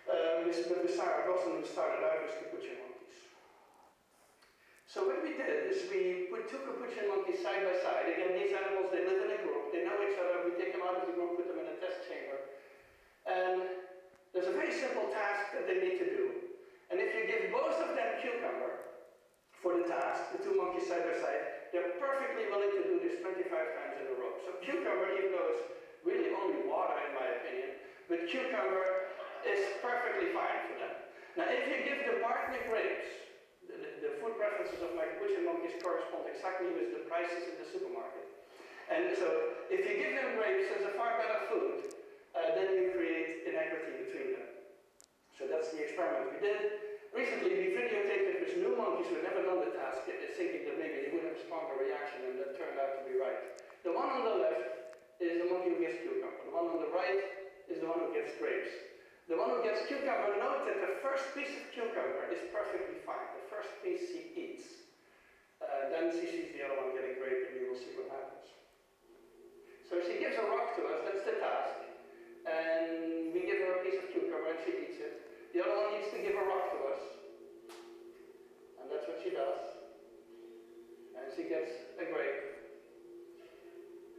With Sarah Gosling, we started out with capuchin monkeys. So what we did is we put 2 capuchin monkeys side by side. Again, these animals, they live in a group. They know each other. We take them out of the group, put them in a test chamber. And there's a very simple task that they need to do. And if you give both of them cucumber for the task, the 2 monkeys side by side, they're perfectly willing to do this 25 times in a row. So cucumber, even though it's really only water in my opinion, but cucumber is perfectly fine for them. Now, if you give the partner grapes, the food preferences of my capuchin monkeys correspond exactly with the prices in the supermarket. And so, if you give them grapes as a far better food, then you create inequity between them. So that's the experiment we did. Recently, we videotaped it with new monkeys who had never done the task, thinking that maybe they would have a stronger reaction, and that turned out to be right. The one on the left is the monkey who gets cucumber. The one on the right is the one who gets grapes. The one who gets cucumber, note that the first piece of cucumber is perfectly fine. The first piece she eats. Then she sees the other one getting grape, and you will see what happens. So she gives a rock to us, that's the task. And we give her a piece of cucumber, and she eats it. The other one needs to give a rock to us. And that's what she does. And she gets a grape.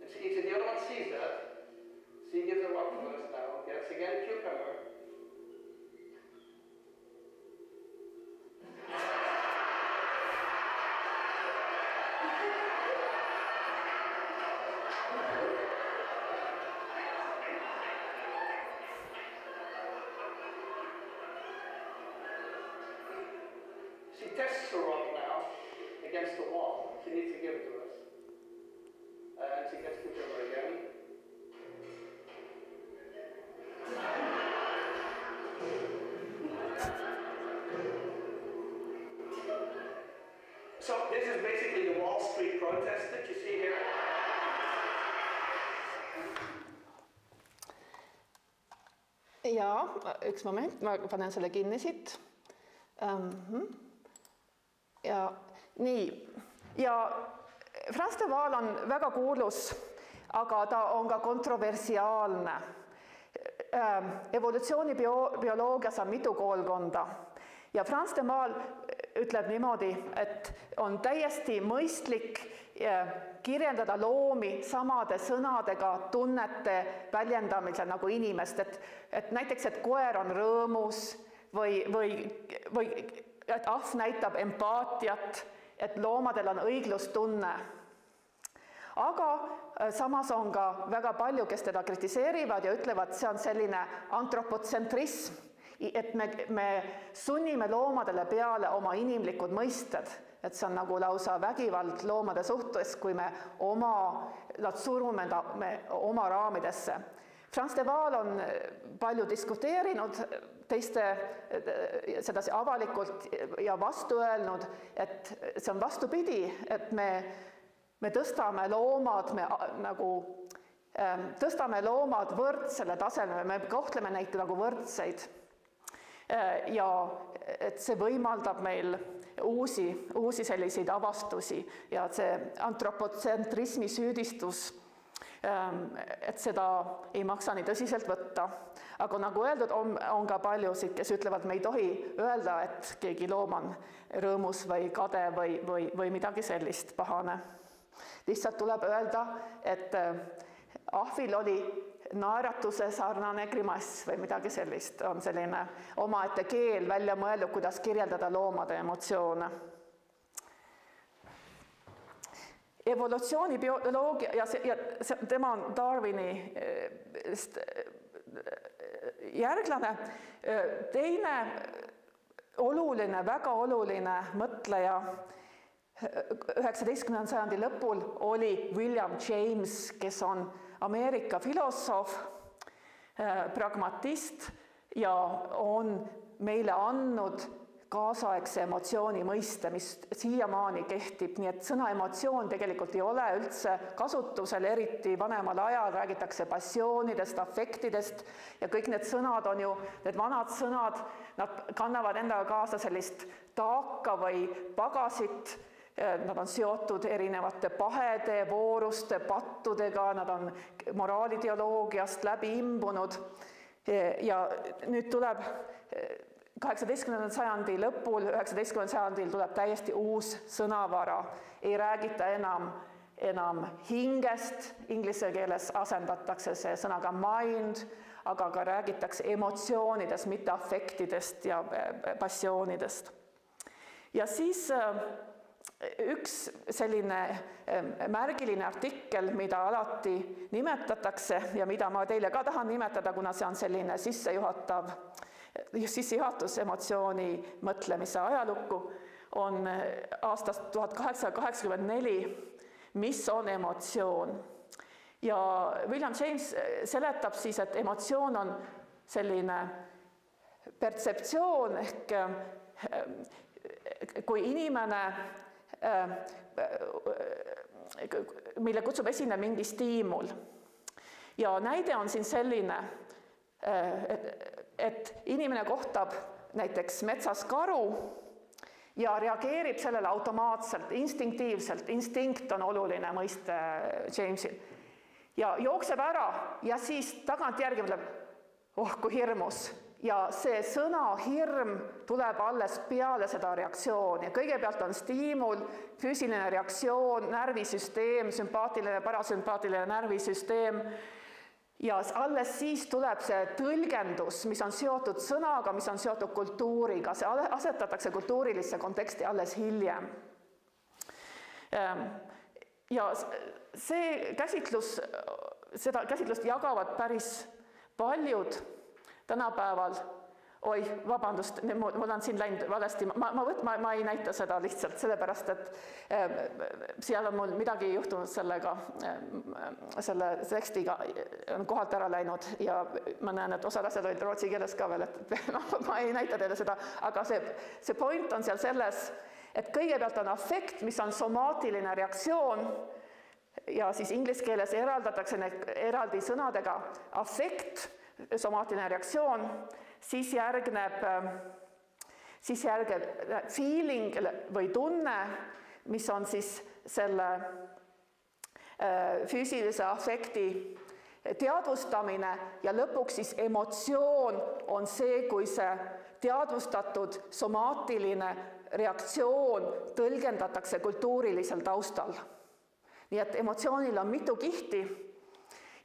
And she eats it. The other one sees that. She gives a rock to us now, gets again cucumber. She tests the rock now against the wall. She needs to give it to us. And she gets cucumber again. So this is basically the Wall Street protest that you see here. Ja, üks moment, ma panen selle kinni siit. Ja nii, ja Frans de Waal on väga kuulus, aga ta on ka kontroversiaalne. Evolutsioonibioloogias on mitu koolkonda ja Frans de Waal ütleb niimoodi, et on täiesti mõistlik kirjeldada loomi samade sõnadega tunnete väljendamisel nagu inimest, et näiteks, et koer on rõõmus või et ahv näitab empaatiat, et loomadel on õiglustunne. Aga samas on ka väga palju, kes teda kritiseerivad ja ütlevad, see on selline antropotsentrism, et me sunnime loomadele peale oma inimlikud mõisted, et see on nagu lausa vägivald loomade suhtes, kui nad surume oma raamidesse. Frans de Waal on palju diskuteerinud sedasi avalikult ja vastu öelnud, et see on vastupidi, et me tõstame loomad võrdsele tasemele, me kohtleme neid nagu võrdseid. Ja et see võimaldab meil uusi selliseid avastusi ja see antropotsentrismi süüdistus, et seda ei maksa nii tõsiselt võtta. Aga nagu öeldud, on ka paljusid, kes ütlevad, me ei tohi öelda, et keegi loom on rõõmus või kade või midagi sellist pahane. Lihtsalt tuleb öelda, et ahvil oli naeratuse sarnane grimass või midagi sellist, on selline omaette keel välja mõeldud, kuidas kirjeldada loomade emotsioone. Evolutsioonibioloogia ja tema on Darwini järglane. Teine oluline, väga oluline mõtleja 19. sajandi lõpul oli William James, kes on Ameerika filosoof, pragmatist ja on meile andnud kaasaegse emotsiooni mõiste, mis siiamaani kehtib, nii et sõna emotsioon tegelikult ei ole üldse kasutusel, eriti vanemal ajal räägitakse passioonidest, afektidest ja kõik need sõnad on ju, need vanad sõnad, nad kannavad endaga kaasa sellist taaka või pagasit, nad on seotud erinevate pahede, vooruste, pattudega, nad on moraalideoloogiast läbi imbunud ja nüüd tuleb 18. sajandi lõpul, 19. sajandil tuleb täiesti uus sõnavara. Ei räägita enam hingest, inglise keeles asendatakse see sõnaga mind, aga ka räägitakse emotsioonidest, mitte afektidest ja passioonidest. Ja siis üks selline märgiline artikkel, mida alati nimetatakse ja mida ma teile ka tahan nimetada, kuna see on selline sissejuhatus emotsiooni mõtlemise ajalukku, on aastast 1884, mis on emotsioon. Ja William James seletab siis, et emotsioon on selline pertseptsioon ehk kui inimene, mille kutsub esile mingi stiimul. Ja näide on siin selline, et inimene kohtab näiteks metsas karu ja reageerib sellele automaatselt, instinktiivselt. Instinkt on oluline mõiste Jamesil. Ja jookseb ära ja siis tagantjärgi mõtleb, kui hirmus. Ja see sõna hirm tuleb alles peale seda reaktsiooni. Kõigepealt on stiimul, füüsiline reaktsioon, närvisüsteem, sümpaatiline, parasümpaatiline närvisüsteem. Ja alles siis tuleb see tõlgendus, mis on seotud sõnaga, mis on seotud kultuuriga. See asetatakse kultuurilisse konteksti alles hiljem. Ja see seda käsitlust jagavad päris paljud tänapäeval. Oi, vabandust, mul on siin läinud valesti. Ma ei näita seda lihtsalt sellepärast, et seal on mul midagi juhtunud sellega, selle tekstiga on kohalt ära läinud ja ma näen, et osad asjad olid rootsi keeles ka veel, et ma ei näita teile seda, aga see point on seal selles, et kõigepealt on afekt, mis on somaatiline reaktsioon ja siis inglise keeles eraldatakse need eraldi sõnadega afekt, somaatiline reaktsioon, siis järgneb feeling või tunne, mis on siis selle füüsilise afekti teadvustamine ja lõpuks siis emotsioon on see, kui see teadvustatud somaatiline reaktsioon tõlgendatakse kultuurilisel taustal. Nii et emotsioonil on mitu kihti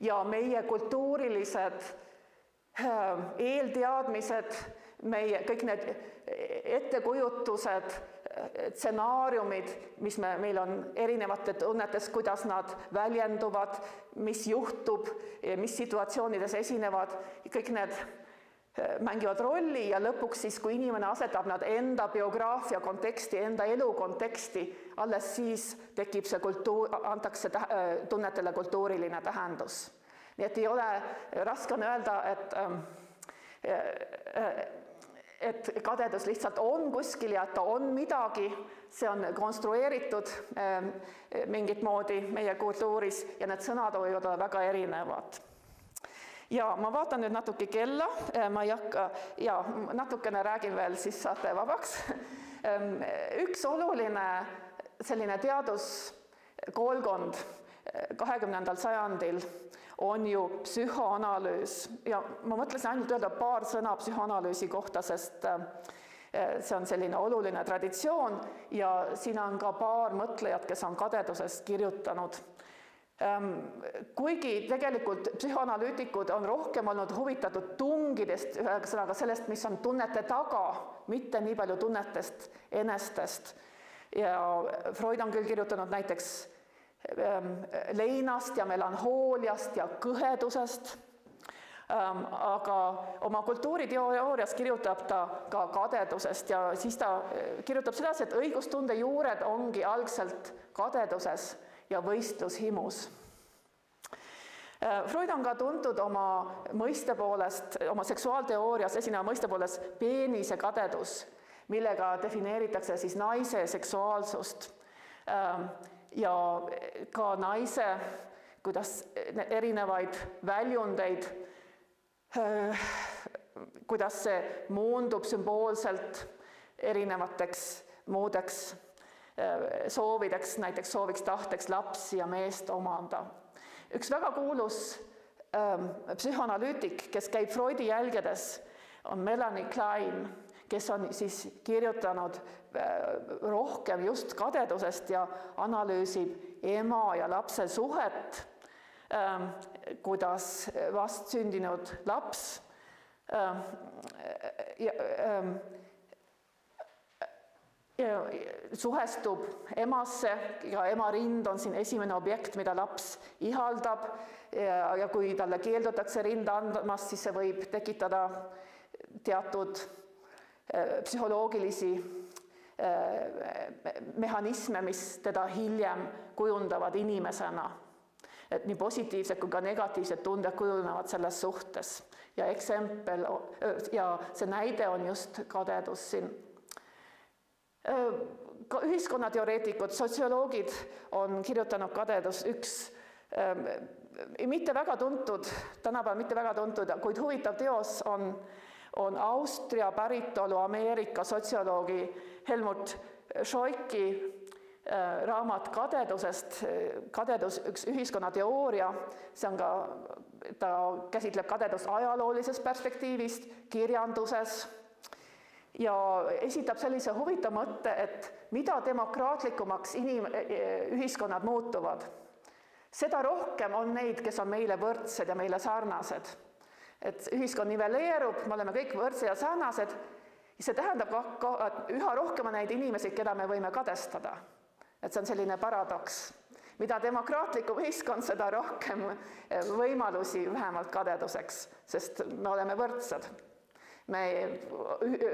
ja meie kultuurilised eelteadmised, kõik need ettekujutused, stsenaariumid, mis meil on erinevate tunnetes, kuidas nad väljenduvad, mis juhtub, mis situatsioonides esinevad, kõik need mängivad rolli ja lõpuks siis, kui inimene asetab nad enda biograafia konteksti, enda elu konteksti, alles siis tekib see antakse tunnetele kultuuriline tähendus. Nii et ei ole, raske on öelda, et kadedus lihtsalt on kuskil ja et ta on midagi, see on konstrueeritud mingit moodi meie kultuuris ja need sõnad võivad olla väga erinevad. Ja ma vaatan nüüd natuke kella, ma ei hakka, ja natukene räägin veel, siis saate vabaks. Üks oluline selline teaduskoolkond 20. sajandil on ju psühhoanalüüs ja ma mõtlesin ainult öelda paar sõna psühhoanalüüsi kohta, sest see on selline oluline traditsioon ja siin on ka paar mõtlejat, kes on kadedusest kirjutanud. Kuigi tegelikult psühhoanalüütikud on rohkem olnud huvitatud tungidest, ühesõnaga sellest, mis on tunnete taga, mitte nii palju tunnetest enestest. Ja Freud on küll kirjutanud näiteks leinast ja melanhooliast ja kõhedusest, aga oma kultuuriteoorias kirjutab ta ka kadedusest ja siis ta kirjutab sedasi, et õigustunde juured ongi algselt kadeduses ja võistlushimus. Freud on ka tuntud oma mõiste poolest, oma seksuaalteoorias esineva mõiste poolest peenise kadedus, millega defineeritakse siis naise seksuaalsust ja ka naise, kuidas erinevaid väljundeid, kuidas see moondub sümboolselt erinevateks muudeks soovideks, näiteks sooviks tahteks lapsi ja meest omanda. Üks väga kuulus psühhoanalüütik, kes käib Freudi jälgedes, on Melanie Klein, kes on siis kirjutanud rohkem just kadedusest ja analüüsib ema ja lapse suhet, kuidas vastsündinud laps suhestub emasse ja ema rind on siin esimene objekt, mida laps ihaldab ja kui talle keeldutakse rinda andmast, siis see võib tekitada teatud psühholoogilisi mehhanisme, mis teda hiljem kujundavad inimesena. Et nii positiivsed kui ka negatiivsed tunded kujunevad selles suhtes. Ja eksempel ja see näide on just kadedus siin. Ka ühiskonnateoreetikud, sotsioloogid on kirjutanud kadedus üks mitte väga tuntud, tänapäeval mitte väga tuntud, kuid huvitav teos on Austria päritolu Ameerika sotsioloogi Helmut Scheuki raamat kadedusest, kadedus üks ühiskonnateooria, see on ka, ta käsitleb kadedust ajaloolisest perspektiivist, kirjanduses ja esitab sellise huvitava mõtte, et mida demokraatlikumaks ühiskonnad muutuvad, seda rohkem on neid, kes on meile võrdsed ja meile sarnased. Et ühiskond nivelleerub, me oleme kõik võrdsed ja sarnased, see tähendab ka, et üha rohkem on neid inimesi, keda me võime kadestada. Et see on selline paradoks. Mida demokraatlikum ühiskond, seda rohkem võimalusi vähemalt kadeduseks, sest me oleme võrdsed. Me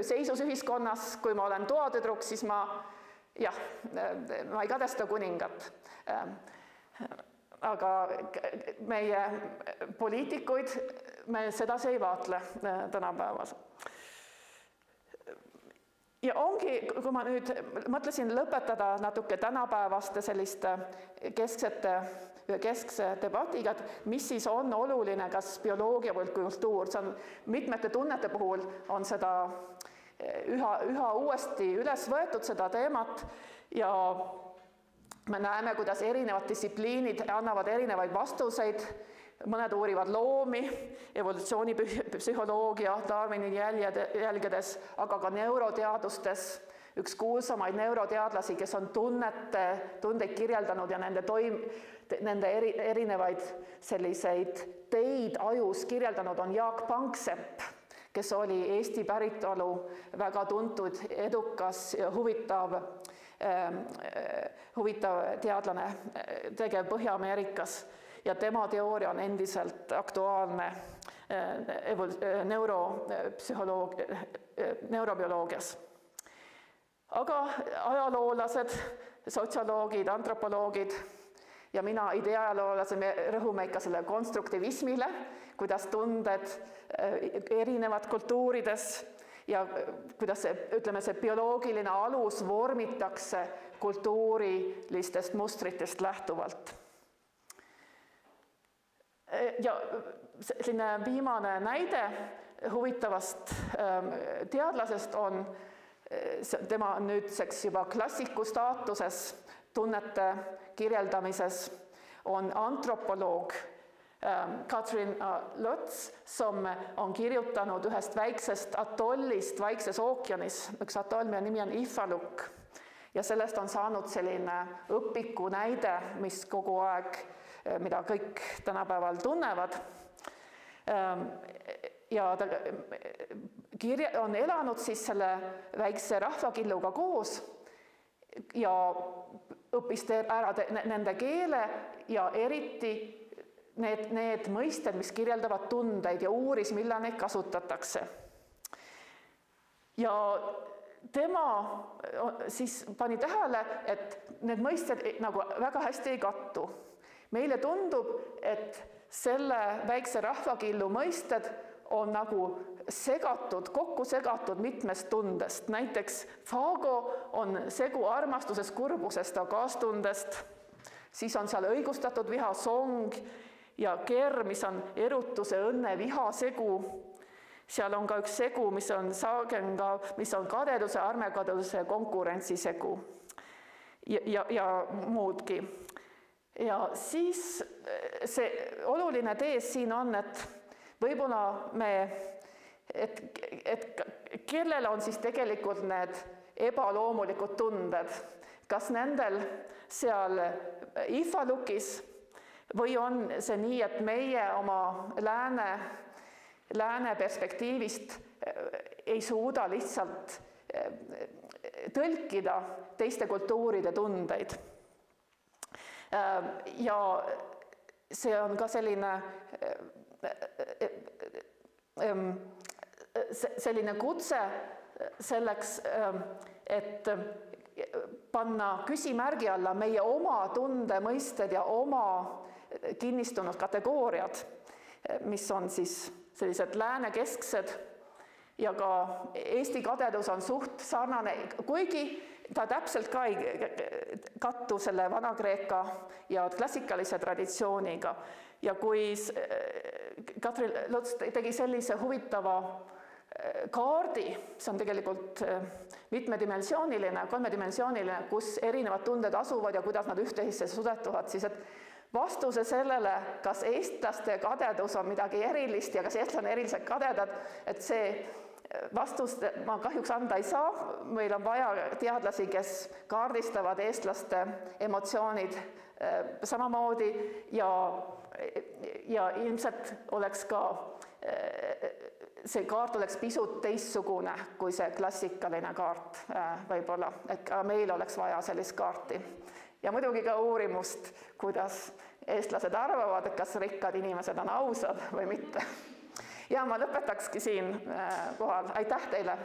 seisus ühiskonnas, kui ma olen toatüdruk, siis ma ei kadesta kuningat. Aga meie poliitikuid me sedasi ei vaatle tänapäeval. Ja ongi, kui ma nüüd mõtlesin lõpetada natuke tänapäevaste selliste keskse debatiga, et mis siis on oluline, kas bioloogia või kultuur, see on mitmete tunnete puhul on seda üha uuesti üles võetud seda teemat ja me näeme, kuidas erinevad distsipliinid annavad erinevaid vastuseid, mõned uurivad loomi, evolutsioonipsühholoogia, Darwini jälgedes, aga ka neuroteadustes, üks kuulsamaid neuroteadlasi, kes on tundeid kirjeldanud ja nende erinevaid selliseid teid ajus kirjeldanud on Jaak Panksepp, kes oli Eesti päritolu väga tuntud, edukas ja huvitav teadlane, tegev Põhja-Ameerikas ja tema teooria on endiselt aktuaalne neurobioloogias. Aga ajaloolased, sotsioloogid, antropoloogid ja mina ideaaloolased, me rõhume ikka selle konstruktivismile, kuidas tunded erinevad kultuurides ja kuidas see bioloogiline alus vormitakse kultuurilistest mustritest lähtuvalt. Ja selline viimane näide huvitavast teadlasest on tema nüüdseks juba klassiku staatuses tunnete kirjeldamises on antropoloog Katrin Lutz, som on kirjutanud ühest väiksest atollist Vaikses ookeanis. Üks atoll, mille nimi on Ifaluk. Ja sellest on saanud selline õpiku näide, mis kogu aeg, mida kõik tänapäeval tunnevad. Ja ta on elanud siis selle väikse rahvakilluga koos ja õppis ära nende keele ja eriti need mõisted, mis kirjeldavad tundeid ja uuris, millal neid kasutatakse. Ja tema siis pani tähele, et need mõisted nagu väga hästi ei kattu. Meile tundub, et selle väikse rahvakillu mõisted on nagu kokku segatud mitmest tundest. Näiteks fago on segu armastusest, kurbusest ja kaastundest, siis on seal õigustatud viha song ja ker, mis on erutuse, õnne, viha segu. Seal on ka üks segu, mis on saagenga, mis on kadeduse, armekadeduse ja konkurentsi segu ja muudki. Ja siis see oluline tees siin on, et võib-olla et kellel on siis tegelikult need ebaloomulikud tunded, kas nendel seal Ifalukis või on see nii, et meie oma lääne perspektiivist ei suuda lihtsalt tõlkida teiste kultuuride tundeid. Ja see on ka selline kutse selleks, et panna küsimärgi alla meie oma tundemõisted ja oma kinnistunud kategooriad, mis on siis sellised läänekesksed ja ka Eesti kadedus on suht sarnane, kuigi ta täpselt ka ei kattu selle Vana-Kreeka ja klassikalise traditsiooniga. Ja kui Katrin Lutz tegi sellise huvitava kaardi, see on tegelikult mitmedimensiooniline, kolmedimensiooniline, kus erinevad tunded asuvad ja kuidas nad üht-teisesse sudetuvad, siis et vastuse sellele, kas eestlaste kadedus on midagi erilist ja kas eestlane eriliselt kadedad, et see vastust ma kahjuks anda ei saa. Meil on vaja teadlasi, kes kaardistavad eestlaste emotsioonid samamoodi ja ilmselt oleks ka see kaart oleks pisut teistsugune kui see klassikaline kaart võib-olla, et ka meil oleks vaja sellist kaarti. Ja muidugi ka uurimust, kuidas eestlased arvavad, et kas rikkad inimesed on ausad või mitte. Ja ma lõpetakski siin kohal. Aitäh teile!